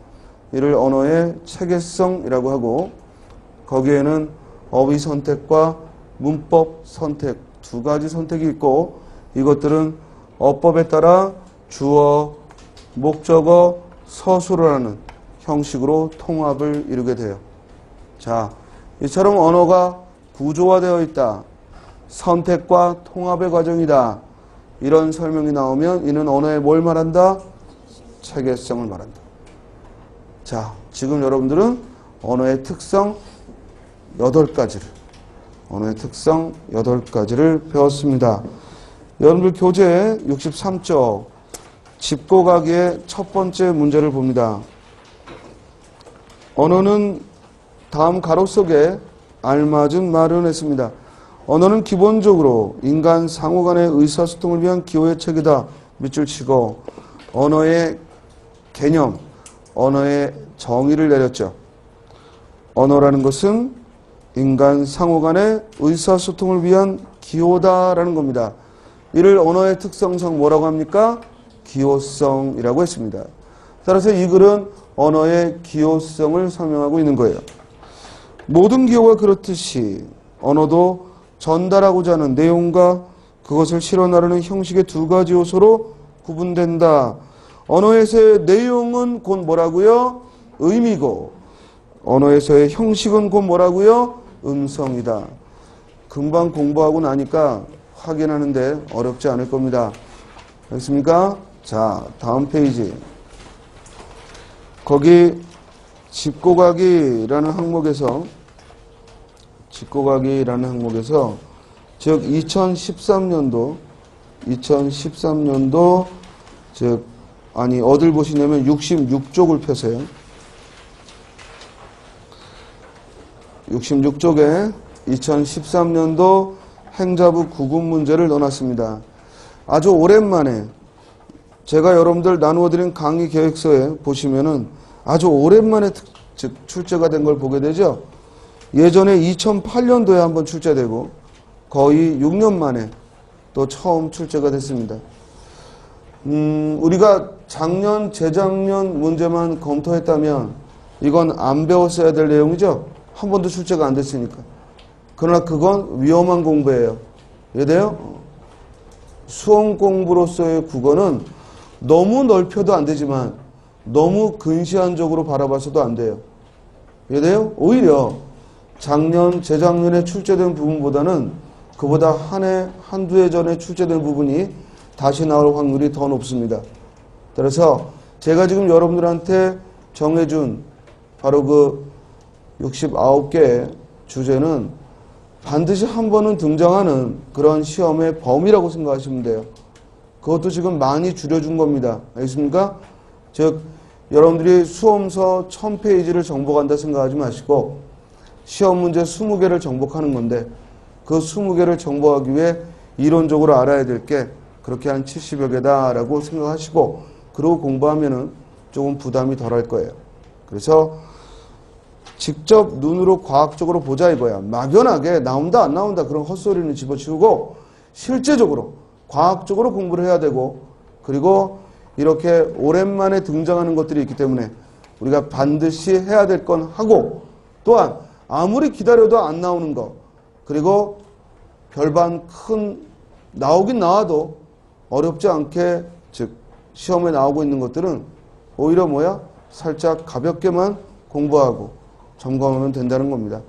이를 언어의 체계성이라고 하고, 거기에는 어휘 선택과 문법 선택 두 가지 선택이 있고, 이것들은 어법에 따라 주어, 목적어, 서술을 하는 형식으로 통합을 이루게 돼요. 자, 이처럼 언어가 구조화되어 있다. 선택과 통합의 과정이다. 이런 설명이 나오면 이는 언어에 뭘 말한다? 체계성을 말한다. 자, 지금 여러분들은 언어의 특성 8가지를 배웠습니다. 여러분들 교재 63쪽 짚고 가기의 첫 번째 문제를 봅니다. 언어는 다음 가로 속에 알맞은 말은 했습니다. 언어는 기본적으로 인간 상호 간의 의사소통을 위한 기호의 책이다. 밑줄 치고 언어의 개념, 언어의 정의를 내렸죠. 언어라는 것은 인간 상호 간의 의사소통을 위한 기호다라는 겁니다. 이를 언어의 특성상 뭐라고 합니까? 기호성이라고 했습니다. 따라서 이 글은 언어의 기호성을 설명하고 있는 거예요. 모든 기호가 그렇듯이 언어도 전달하고자 하는 내용과 그것을 실현하려는 형식의 두 가지 요소로 구분된다. 언어에서의 내용은 곧 뭐라고요? 의미고, 언어에서의 형식은 곧 뭐라고요? 음성이다. 금방 공부하고 나니까 확인하는데 어렵지 않을 겁니다. 알겠습니까? 자, 다음 페이지. 거기 짚고 가기라는 항목에서 즉 2013년도 어딜 보시냐면 66쪽을 펴세요. 66쪽에 2013년도 행자부 구분 문제를 넣어놨습니다. 아주 오랜만에 제가 여러분들 나누어드린 강의 계획서에 보시면은 아주 오랜만에 즉 출제가 된 걸 보게 되죠. 예전에 2008년도에 한번 출제되고 거의 6년 만에 또 처음 출제가 됐습니다. 우리가 작년, 재작년 문제만 검토했다면 이건 안 배웠어야 될 내용이죠. 한 번도 출제가 안 됐으니까. 그러나 그건 위험한 공부예요. 이해돼요? 수험 공부로서의 국어는 너무 넓혀도 안 되지만 너무 근시안적으로 바라봐서도 안 돼요. 이해돼요? 오히려 작년, 재작년에 출제된 부분보다는 그보다 한 해, 한두 해 전에 출제된 부분이 다시 나올 확률이 더 높습니다. 그래서 제가 지금 여러분들한테 정해준 바로 그 69개의 주제는 반드시 한 번은 등장하는 그런 시험의 범위라고 생각하시면 돼요. 그것도 지금 많이 줄여준 겁니다. 알겠습니까? 즉 여러분들이 수험서 1000페이지를 정복한다 생각하지 마시고 시험 문제 20개를 정복하는 건데 그 20개를 정복하기 위해 이론적으로 알아야 될 게 그렇게 한 70여 개다라고 생각하시고 그러고 공부하면은 조금 부담이 덜할 거예요. 그래서 직접 눈으로 과학적으로 보자 이거야. 막연하게 나온다 안 나온다 그런 헛소리는 집어치우고 실제적으로 과학적으로 공부를 해야 되고, 그리고 이렇게 오랜만에 등장하는 것들이 있기 때문에 우리가 반드시 해야 될 건 하고, 또한 아무리 기다려도 안 나오는 거, 그리고 별반 큰 나오긴 나와도 어렵지 않게 즉 시험에 나오고 있는 것들은 오히려 뭐야? 살짝 가볍게만 공부하고 점검하면 된다는 겁니다.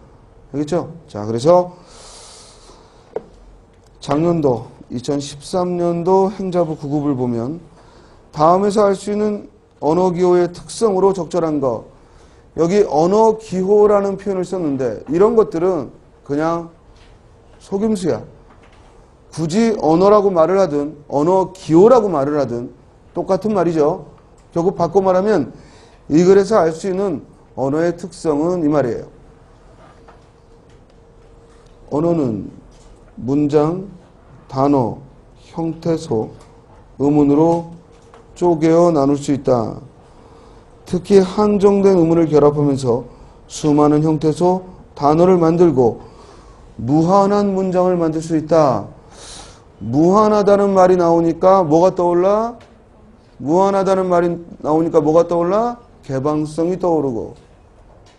알겠죠? 자, 그래서 작년도 2013년도 행자부 9급을 보면 다음에서 알 수 있는 언어기호의 특성으로 적절한 거, 여기 언어기호라는 표현을 썼는데 이런 것들은 그냥 속임수야. 굳이 언어라고 말을 하든 언어기호라고 말을 하든 똑같은 말이죠. 결국 바꿔 말하면 이 글에서 알 수 있는 언어의 특성은 이 말이에요. 언어는 문장, 단어, 형태소, 의문으로 쪼개어 나눌 수 있다. 특히 한정된 의문을 결합하면서 수많은 형태소, 단어를 만들고 무한한 문장을 만들 수 있다. 무한하다는 말이 나오니까 뭐가 떠올라? 무한하다는 말이 나오니까 뭐가 떠올라? 개방성이 떠오르고,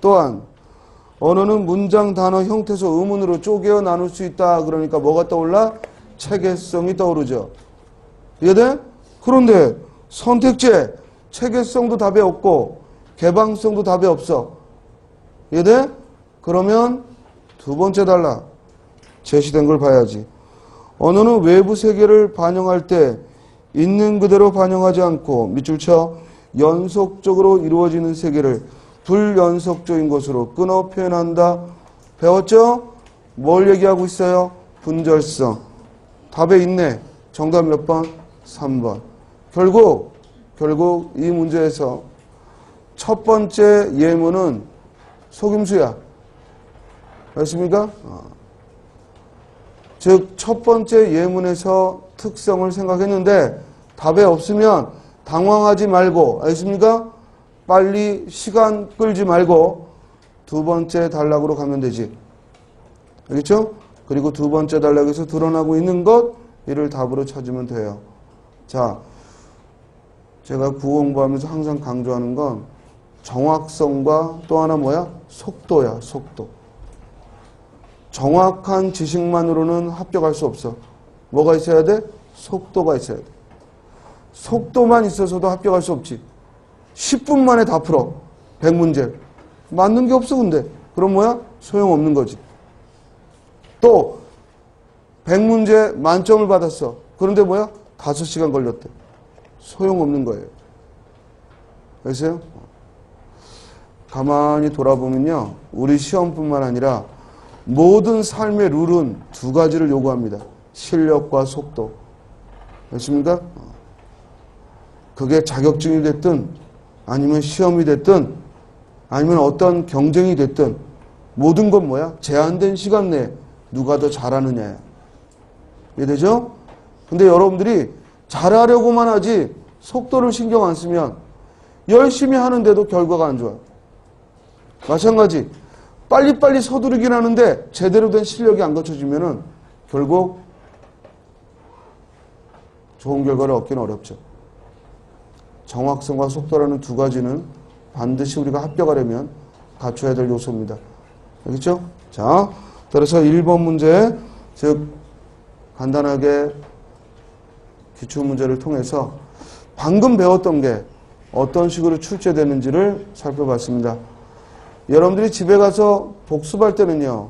또한 언어는 문장, 단어, 형태소, 의문으로 쪼개어 나눌 수 있다. 그러니까 뭐가 떠올라? 체계성이 떠오르죠. 이해돼? 그런데 선택제, 체계성도 답에 없고 개방성도 답에 없어. 이해돼? 그러면 두 번째 단락 제시된 걸 봐야지. 언어는 외부 세계를 반영할 때 있는 그대로 반영하지 않고 밑줄 쳐 연속적으로 이루어지는 세계를 불연속적인 것으로 끊어 표현한다. 배웠죠? 뭘 얘기하고 있어요? 분절성. 답에 있네. 정답 몇 번? 3번. 결국 이 문제에서 첫 번째 예문은 속임수야. 알겠습니까? 즉 첫 번째 예문에서 특성을 생각했는데 답에 없으면 당황하지 말고, 알겠습니까? 빨리 시간 끌지 말고 두 번째 단락으로 가면 되지. 알겠죠? 그리고 두 번째 단락에서 드러나고 있는 것, 이를 답으로 찾으면 돼요. 자, 제가 국어 공부하면서 항상 강조하는 건 정확성과 또 하나 뭐야? 속도야, 속도. 정확한 지식만으로는 합격할 수 없어. 뭐가 있어야 돼? 속도가 있어야 돼. 속도만 있어서도 합격할 수 없지. 10분 만에 다 풀어. 100문제. 맞는 게 없어, 근데. 그럼 뭐야? 소용없는 거지. 또 100문제 만점을 받았어. 그런데 뭐야? 5시간 걸렸대. 소용없는 거예요. 알겠어요? 가만히 돌아보면요, 우리 시험뿐만 아니라 모든 삶의 룰은 두 가지를 요구합니다. 실력과 속도. 알겠습니까? 그게 자격증이 됐든 아니면 시험이 됐든 아니면 어떤 경쟁이 됐든 모든 건 뭐야? 제한된 시간 내에 누가 더 잘하느냐야. 이해되죠? 근데 여러분들이 잘하려고만 하지 속도를 신경 안 쓰면 열심히 하는데도 결과가 안 좋아요. 마찬가지. 빨리빨리 서두르긴 하는데 제대로 된 실력이 안 갖춰지면은 결국 좋은 결과를 얻기는 어렵죠. 정확성과 속도라는 두 가지는 반드시 우리가 합격하려면 갖춰야 될 요소입니다. 알겠죠? 자, 따라서 1번 문제, 즉 간단하게 기출문제를 통해서 방금 배웠던 게 어떤 식으로 출제되는지를 살펴봤습니다. 여러분들이 집에 가서 복습할 때는요,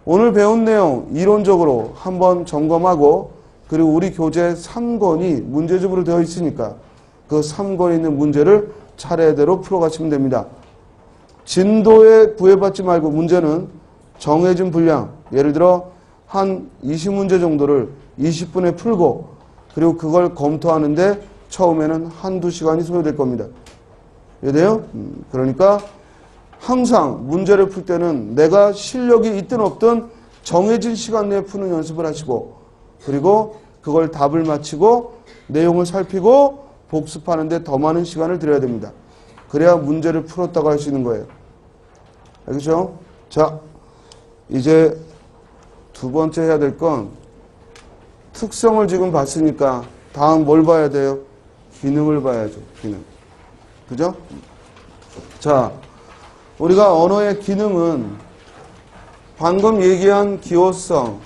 오늘 배운 내용 이론적으로 한번 점검하고, 그리고 우리 교재 3권이 문제집으로 되어 있으니까 그 3권에 있는 문제를 차례대로 풀어가시면 됩니다. 진도에 구애받지 말고 문제는 정해진 분량, 예를 들어 한 20문제 정도를 20분에 풀고, 그리고 그걸 검토하는데 처음에는 한두 시간이 소요될 겁니다. 이해돼요? 그러니까 항상 문제를 풀 때는 내가 실력이 있든 없든 정해진 시간 내에 푸는 연습을 하시고, 그리고 그걸 답을 맞히고 내용을 살피고 복습하는데 더 많은 시간을 들여야 됩니다. 그래야 문제를 풀었다고 할 수 있는 거예요. 알겠죠? 자, 이제 두 번째 해야 될 건 특성을 지금 봤으니까 다음 뭘 봐야 돼요? 기능을 봐야죠. 기능. 그죠? 자, 우리가 언어의 기능은 방금 얘기한 기호성,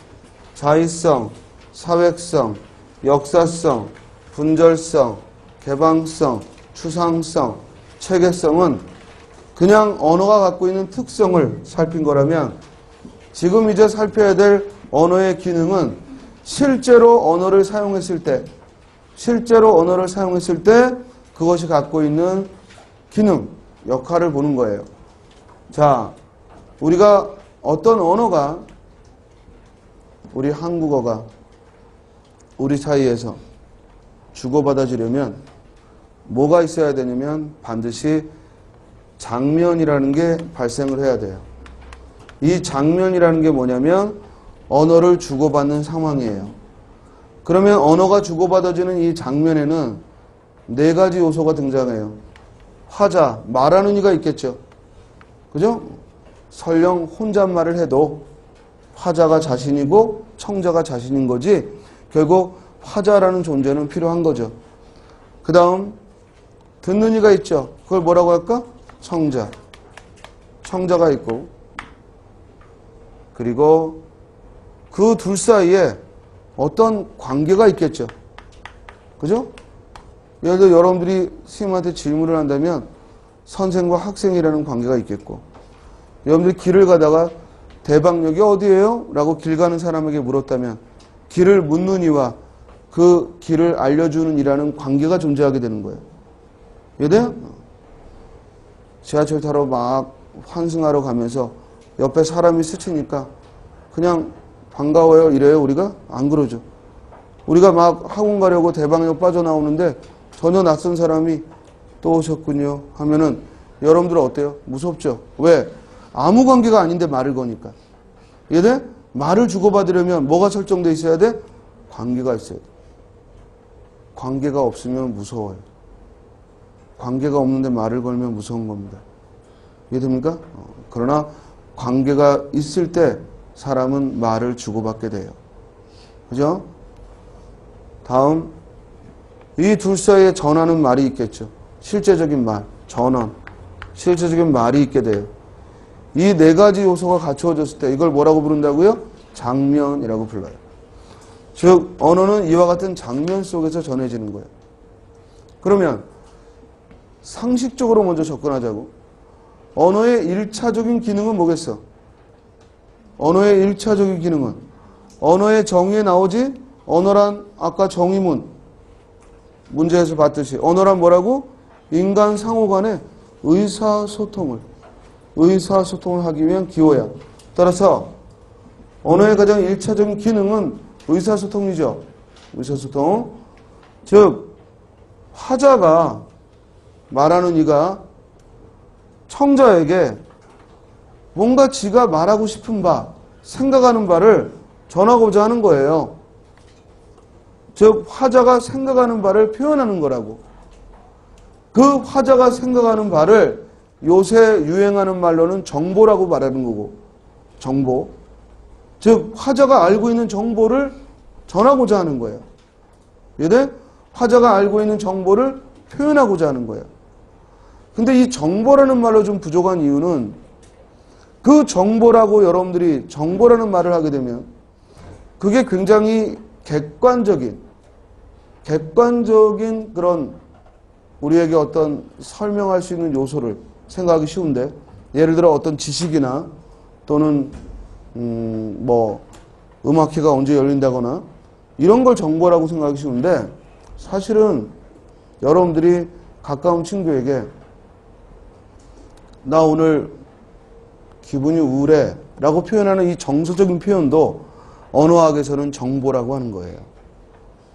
자의성, 사회성, 역사성, 분절성, 개방성, 추상성, 체계성은 그냥 언어가 갖고 있는 특성을 살핀 거라면, 지금 이제 살펴야 될 언어의 기능은 실제로 언어를 사용했을 때 그것이 갖고 있는 기능, 역할을 보는 거예요. 자, 우리가 어떤 언어가, 우리 한국어가 우리 사이에서 주고받아지려면 뭐가 있어야 되냐면 반드시 장면이라는 게 발생을 해야 돼요. 이 장면이라는 게 뭐냐면 언어를 주고받는 상황이에요. 그러면 언어가 주고받아지는 이 장면에는 네 가지 요소가 등장해요. 화자, 말하는 이가 있겠죠. 그죠? 설령 혼잣말을 해도 화자가 자신이고 청자가 자신인 거지 결국 화자라는 존재는 필요한 거죠. 그 다음 듣는 이가 있죠. 그걸 뭐라고 할까? 청자. 청자가 있고 그리고 그 둘 사이에 어떤 관계가 있겠죠. 그죠? 예를 들어 여러분들이 선생님한테 질문을 한다면 선생과 학생이라는 관계가 있겠고 여러분들이 길을 가다가 대방역이 어디예요? 라고 길 가는 사람에게 물었다면 길을 묻는 이와 그 길을 알려주는 이라는 관계가 존재하게 되는 거예요. 이해돼요? 지하철 타러 막 환승하러 가면서 옆에 사람이 스치니까 그냥 반가워요 이래요 우리가? 안 그러죠. 우리가 막 학원 가려고 대방역 빠져나오는데 전혀 낯선 사람이 또 오셨군요 하면은 여러분들은 어때요? 무섭죠? 왜? 아무 관계가 아닌데 말을 거니까. 이해돼? 말을 주고받으려면 뭐가 설정돼 있어야 돼? 관계가 있어야 돼. 관계가 없으면 무서워요. 관계가 없는데 말을 걸면 무서운 겁니다. 이해됩니까? 그러나 관계가 있을 때 사람은 말을 주고받게 돼요. 그죠? 다음 이 둘 사이에 전하는 말이 있겠죠. 실제적인 말, 전언, 실제적인 말이 있게 돼요. 이 네 가지 요소가 갖추어졌을 때 이걸 뭐라고 부른다고요? 장면이라고 불러요. 즉 언어는 이와 같은 장면 속에서 전해지는 거예요. 그러면 상식적으로 먼저 접근하자고. 언어의 1차적인 기능은 뭐겠어? 언어의 1차적인 기능은 언어의 정의에 나오지? 언어란 아까 정의문 문제에서 봤듯이 언어란 뭐라고? 인간 상호 간의 의사소통을 하기 위한 기호야. 따라서 언어의 가장 1차적인 기능은 의사소통이죠. 의사소통. 즉 화자가 말하는 이가 청자에게 뭔가 지가 말하고 싶은 바, 생각하는 바를 전하고자 하는 거예요. 즉 화자가 생각하는 바를 표현하는 거라고. 그 화자가 생각하는 바를 요새 유행하는 말로는 정보라고 말하는 거고. 정보. 즉 화자가 알고 있는 정보를 전하고자 하는 거예요. 이해돼? 화자가 알고 있는 정보를 표현하고자 하는 거예요. 근데 이 정보라는 말로 좀 부족한 이유는 그 정보라고 여러분들이 정보라는 말을 하게 되면 그게 굉장히 객관적인 그런 우리에게 어떤 설명할 수 있는 요소를 생각하기 쉬운데 예를 들어 어떤 지식이나 또는 뭐 음악회가 언제 열린다거나 이런 걸 정보라고 생각하기 쉬운데 사실은 여러분들이 가까운 친구에게 나 오늘 기분이 우울해 라고 표현하는 이 정서적인 표현도 언어학에서는 정보라고 하는 거예요.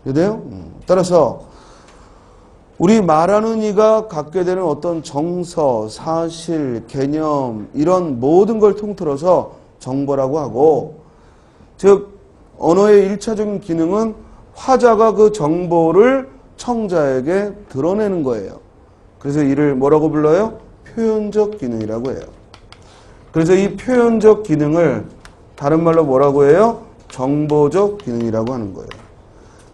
이해돼요? 따라서 우리 말하는 이가 갖게 되는 어떤 정서, 사실, 개념 이런 모든 걸 통틀어서 정보라고 하고 즉 언어의 1차적인 기능은 화자가 그 정보를 청자에게 드러내는 거예요. 그래서 이를 뭐라고 불러요? 표현적 기능이라고 해요. 그래서 이 표현적 기능을 다른 말로 뭐라고 해요? 정보적 기능이라고 하는 거예요.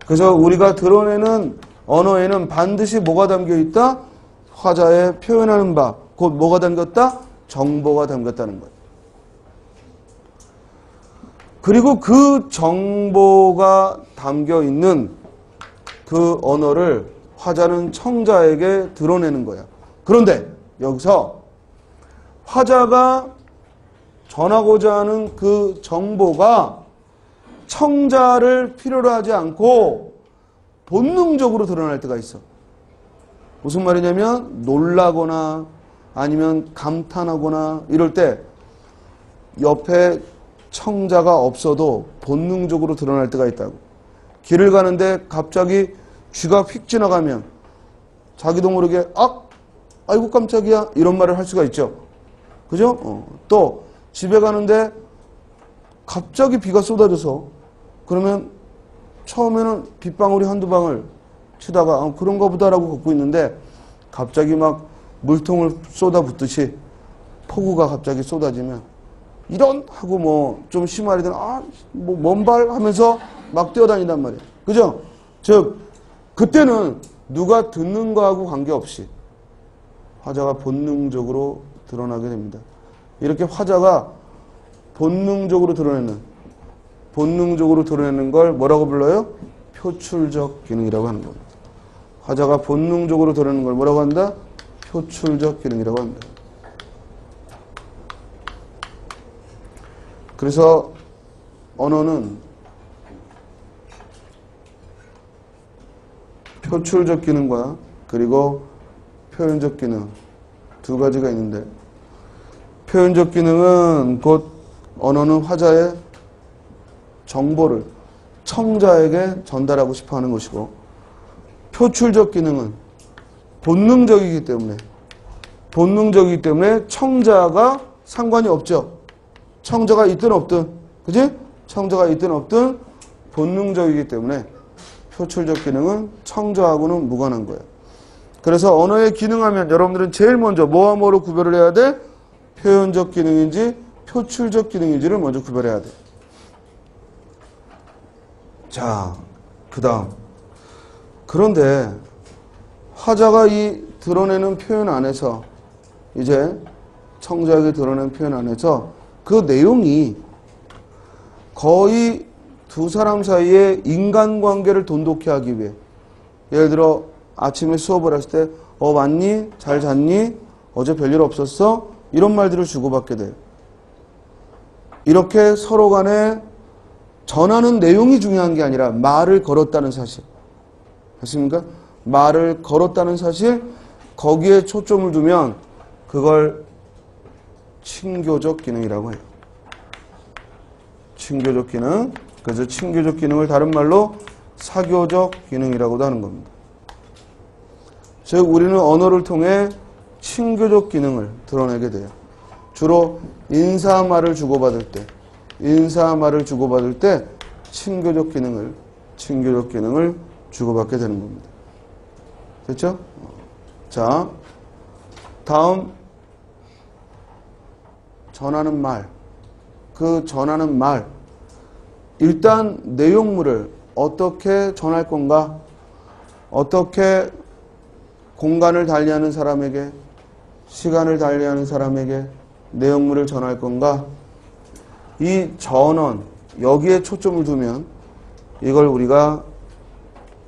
그래서 우리가 드러내는 언어에는 반드시 뭐가 담겨 있다? 화자의 표현하는 바, 곧 뭐가 담겼다? 정보가 담겼다는 거예요. 그리고 그 정보가 담겨 있는 그 언어를 화자는 청자에게 드러내는 거야. 그런데 여기서 화자가 전하고자 하는 그 정보가 청자를 필요로 하지 않고 본능적으로 드러날 때가 있어. 무슨 말이냐면 놀라거나 아니면 감탄하거나 이럴 때 옆에 청자가 없어도 본능적으로 드러날 때가 있다고. 길을 가는데 갑자기 쥐가 휙 지나가면 자기도 모르게 아이고 깜짝이야 이런 말을 할 수가 있죠. 그죠? 또 집에 가는데 갑자기 비가 쏟아져서 그러면 처음에는 빗방울이 한두 방울 치다가 그런가 보다라고 걷고 있는데 갑자기 막 물통을 쏟아붓듯이 폭우가 갑자기 쏟아지면 이런 하고 뭐 좀 심하리든 뭐 먼발 하면서 막 뛰어다닌단 말이에요. 그죠? 즉 그때는 누가 듣는 거하고 관계없이 화자가 본능적으로 드러나게 됩니다. 이렇게 화자가 본능적으로 드러내는 걸 뭐라고 불러요? 표출적 기능이라고 하는 겁니다. 화자가 본능적으로 드러내는 걸 뭐라고 한다? 표출적 기능이라고 한다. 그래서 언어는 표출적 기능과 그리고 표현적 기능 두 가지가 있는데, 표현적 기능은 곧 언어는 화자의 정보를 청자에게 전달하고 싶어 하는 것이고, 표출적 기능은 본능적이기 때문에 청자가 상관이 없죠. 청자가 있든 없든, 그지? 청자가 있든 없든 본능적이기 때문에 표출적 기능은 청자하고는 무관한 거예요. 그래서 언어의 기능하면 여러분들은 제일 먼저 뭐와 뭐로 구별을 해야 돼? 표현적 기능인지 표출적 기능인지를 먼저 구별해야 돼. 자, 그 다음. 그런데 화자가 이 드러내는 표현 안에서, 이제 청자에게 드러내는 표현 안에서 그 내용이 거의 두 사람 사이의 인간관계를 돈독히 하기 위해, 예를 들어 아침에 수업을 했을 때 왔니? 잘 잤니? 어제 별일 없었어? 이런 말들을 주고받게 돼요. 이렇게 서로 간에 전하는 내용이 중요한 게 아니라 말을 걸었다는 사실. 맞습니까? 말을 걸었다는 사실, 거기에 초점을 두면 그걸 친교적 기능이라고 해요. 친교적 기능. 그래서 친교적 기능을 다른 말로 사교적 기능이라고도 하는 겁니다. 즉 우리는 언어를 통해 친교적 기능을 드러내게 돼요. 주로 인사말을 주고받을 때 친교적 기능을 주고받게 되는 겁니다. 됐죠? 자, 다음 전하는 말. 그 전하는 말. 일단 내용물을 어떻게 전할 건가? 어떻게 공간을 달리하는 사람에게, 시간을 달리하는 사람에게 내용물을 전할 건가? 이 전원, 여기에 초점을 두면 이걸 우리가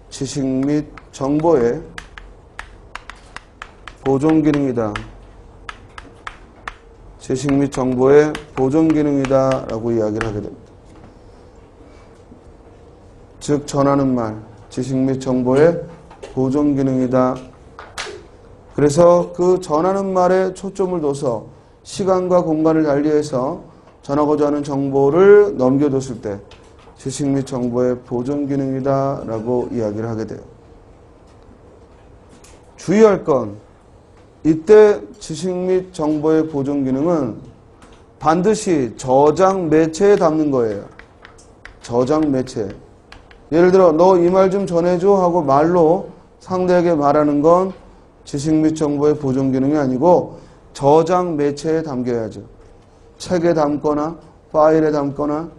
지식 및 정보의 보존 기능이다. 지식 및 정보의 보존 기능이다 라고 이야기를 하게 됩니다. 즉 전하는 말, 지식 및 정보의 보존 기능이다. 그래서 그 전하는 말에 초점을 둬서 시간과 공간을 달리해서 전하고자 하는 정보를 넘겨뒀을 때 지식 및 정보의 보존 기능이다 라고 이야기를 하게 돼요. 주의할 건, 이때 지식 및 정보의 보존 기능은 반드시 저장 매체에 담는 거예요. 저장 매체. 예를 들어 너 이 말 좀 전해줘 하고 말로 상대에게 말하는 건 지식 및 정보의 보존 기능이 아니고 저장 매체에 담겨야죠. 책에 담거나 파일에 담거나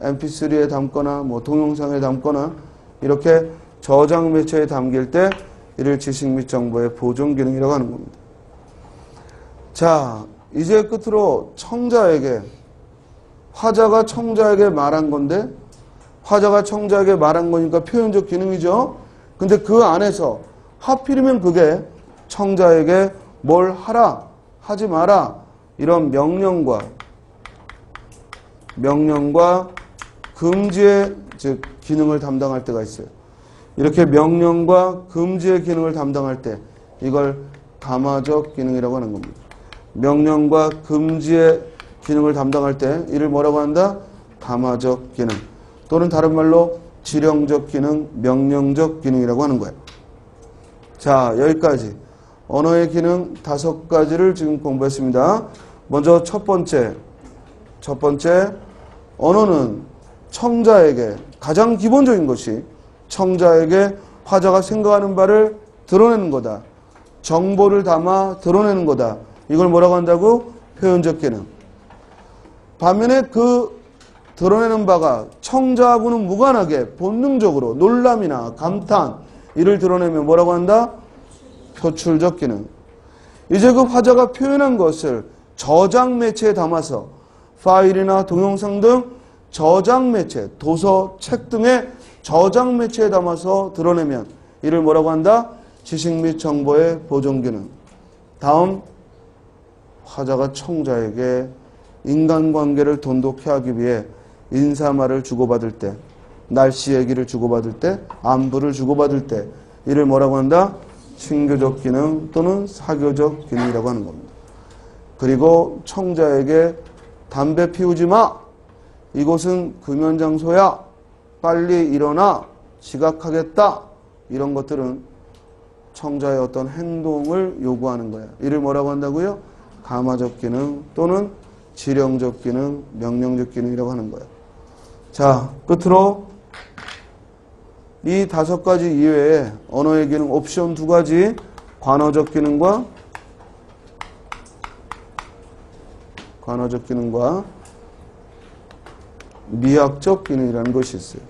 mp3에 담거나 뭐 동영상에 담거나 이렇게 저장 매체에 담길 때 이를 지식 및 정보의 보존 기능이라고 하는 겁니다. 자, 이제 끝으로 청자에게, 화자가 청자에게 말한 건데, 화자가 청자에게 말한 거니까 표현적 기능이죠. 근데 그 안에서 하필이면 그게 청자에게 뭘 하라, 하지 마라 이런 명령과 금지의 즉 기능을 담당할 때가 있어요. 이렇게 명령과 금지의 기능을 담당할 때 이걸 감화적 기능이라고 하는 겁니다. 명령과 금지의 기능을 담당할 때 이를 뭐라고 한다? 감화적 기능. 또는 다른 말로 지령적 기능, 명령적 기능이라고 하는 거예요. 자, 여기까지 언어의 기능 5가지를 지금 공부했습니다. 먼저 첫 번째 언어는 청자에게 가장 기본적인 것이 청자에게 화자가 생각하는 바를 드러내는 거다. 정보를 담아 드러내는 거다. 이걸 뭐라고 한다고? 표현적 기능. 반면에 그 드러내는 바가 청자하고는 무관하게 본능적으로 놀람이나 감탄 이를 드러내면 뭐라고 한다? 표출적 기능. 이제 그 화자가 표현한 것을 저장 매체에 담아서 파일이나 동영상 등 저장 매체, 도서, 책 등의 저장 매체에 담아서 드러내면 이를 뭐라고 한다? 지식 및 정보의 보존 기능. 다음, 화자가 청자에게 인간관계를 돈독히 하기 위해 인사말을 주고받을 때, 날씨 얘기를 주고받을 때, 안부를 주고받을 때 이를 뭐라고 한다? 친교적 기능 또는 사교적 기능이라고 하는 겁니다. 그리고 청자에게 담배 피우지 마. 이곳은 금연 장소야. 빨리 일어나. 지각하겠다. 이런 것들은 청자의 어떤 행동을 요구하는 거야. 이를 뭐라고 한다고요? 감화적 기능 또는 지령적 기능, 명령적 기능이라고 하는 거야. 자, 끝으로 이 5가지 이외에 언어의 기능 옵션 2가지, 관어적 기능과 미학적 기능이라는 것이 있어요.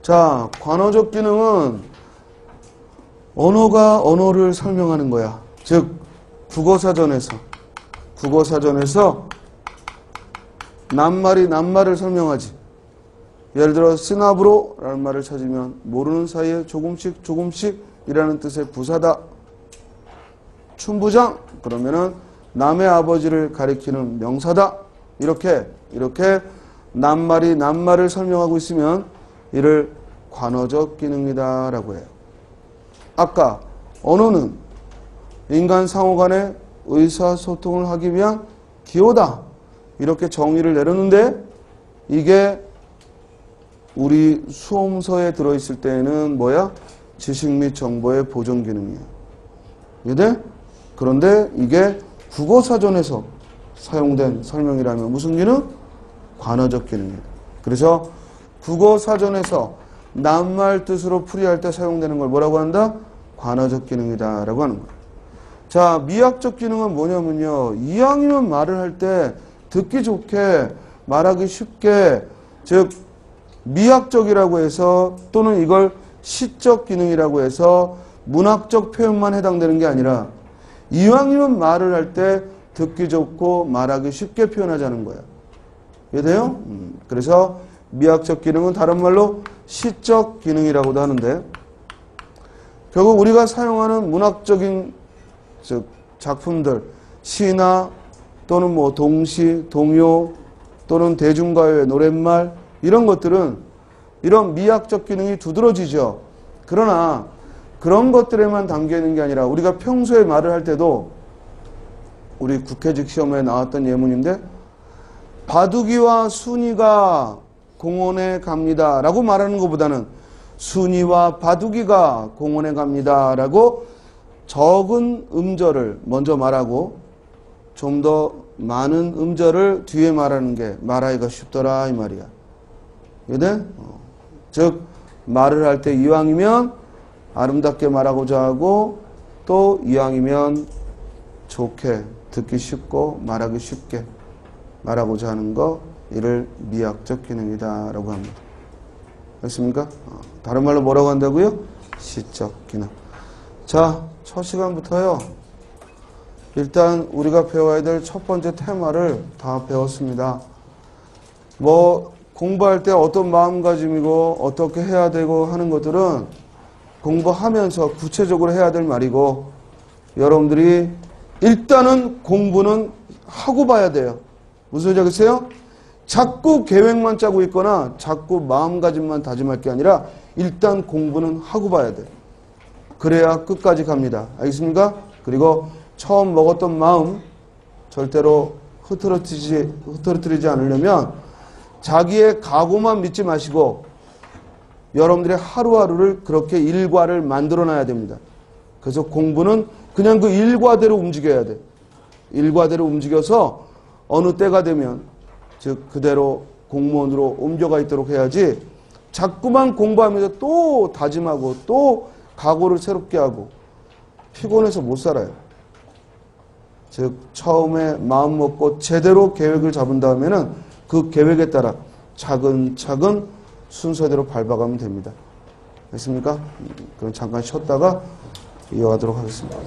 자, 관어적 기능은 언어가 언어를 설명하는 거야. 즉, 국어사전에서 낱말이 낱말을 설명하지. 예를 들어 쓰나브로 라는 말을 찾으면 모르는 사이에 조금씩 이라는 뜻의 부사다. 춘부장 그러면은 남의 아버지를 가리키는 명사다. 이렇게 낱말이 낱말을 설명하고 있으면 이를 관어적 기능이다 라고 해요. 아까 언어는 인간 상호 간의 의사소통을 하기 위한 기호다. 이렇게 정의를 내렸는데 이게 우리 수험서에 들어있을 때에는 뭐야? 지식 및 정보의 보존 기능이야. 이해돼? 그런데 이게 국어사전에서 사용된 설명이라면 무슨 기능? 관어적 기능이다. 그래서 국어사전에서 낱말 뜻으로 풀이할 때 사용되는 걸 뭐라고 한다? 관어적 기능이다 라고 하는 거야. 자, 미학적 기능은 뭐냐면요. 이왕이면 말을 할 때 듣기 좋게 말하기 쉽게, 즉 미학적이라고 해서 또는 이걸 시적 기능이라고 해서 문학적 표현만 해당되는 게 아니라 이왕이면 말을 할 때 듣기 좋고 말하기 쉽게 표현하자는 거야. 이해돼요? 그래서 미학적 기능은 다른 말로 시적 기능이라고도 하는데, 결국 우리가 사용하는 문학적인 즉 작품들, 시나 또는 뭐 동시, 동요 또는 대중가요의 노랫말 이런 것들은 이런 미학적 기능이 두드러지죠. 그러나 그런 것들에만 담겨있는 게 아니라 우리가 평소에 말을 할 때도 우리 국회직 시험에 나왔던 예문인데 바둑이와 순이가 공원에 갑니다 라고 말하는 것보다는 순이와 바둑이가 공원에 갑니다 라고 적은 음절을 먼저 말하고 좀 더 많은 음절을 뒤에 말하는 게 말하기가 쉽더라 이 말이야. 이해돼? 즉 말을 할 때 이왕이면 아름답게 말하고자 하고 또 이왕이면 좋게 듣기 쉽고 말하기 쉽게 말하고자 하는 거, 이를 미학적 기능이다 라고 합니다. 됐습니까? 다른 말로 뭐라고 한다고요? 시적 기능. 자, 첫 시간부터요. 일단 우리가 배워야 될 첫 번째 테마를 다 배웠습니다. 뭐 공부할 때 어떤 마음가짐이고 어떻게 해야 되고 하는 것들은 공부하면서 구체적으로 해야 될 말이고, 여러분들이 일단은 공부는 하고 봐야 돼요. 무슨 소리 하겠어요? 자꾸 계획만 짜고 있거나 자꾸 마음가짐만 다짐할 게 아니라 일단 공부는 하고 봐야 돼. 그래야 끝까지 갑니다. 알겠습니까? 그리고 처음 먹었던 마음 절대로 흐트러뜨리지 않으려면 자기의 각오만 믿지 마시고 여러분들의 하루하루를 그렇게 일과를 만들어놔야 됩니다. 그래서 공부는 그냥 그 일과대로 움직여야 돼. 일과대로 움직여서 어느 때가 되면 즉 그대로 공무원으로 옮겨가 있도록 해야지 자꾸만 공부하면서 또 다짐하고 또 각오를 새롭게 하고 피곤해서 못 살아요. 즉 처음에 마음 먹고 제대로 계획을 잡은 다음에는 그 계획에 따라 차근차근 순서대로 밟아가면 됩니다. 됐습니까? 그럼 잠깐 쉬었다가 이어가도록 하겠습니다.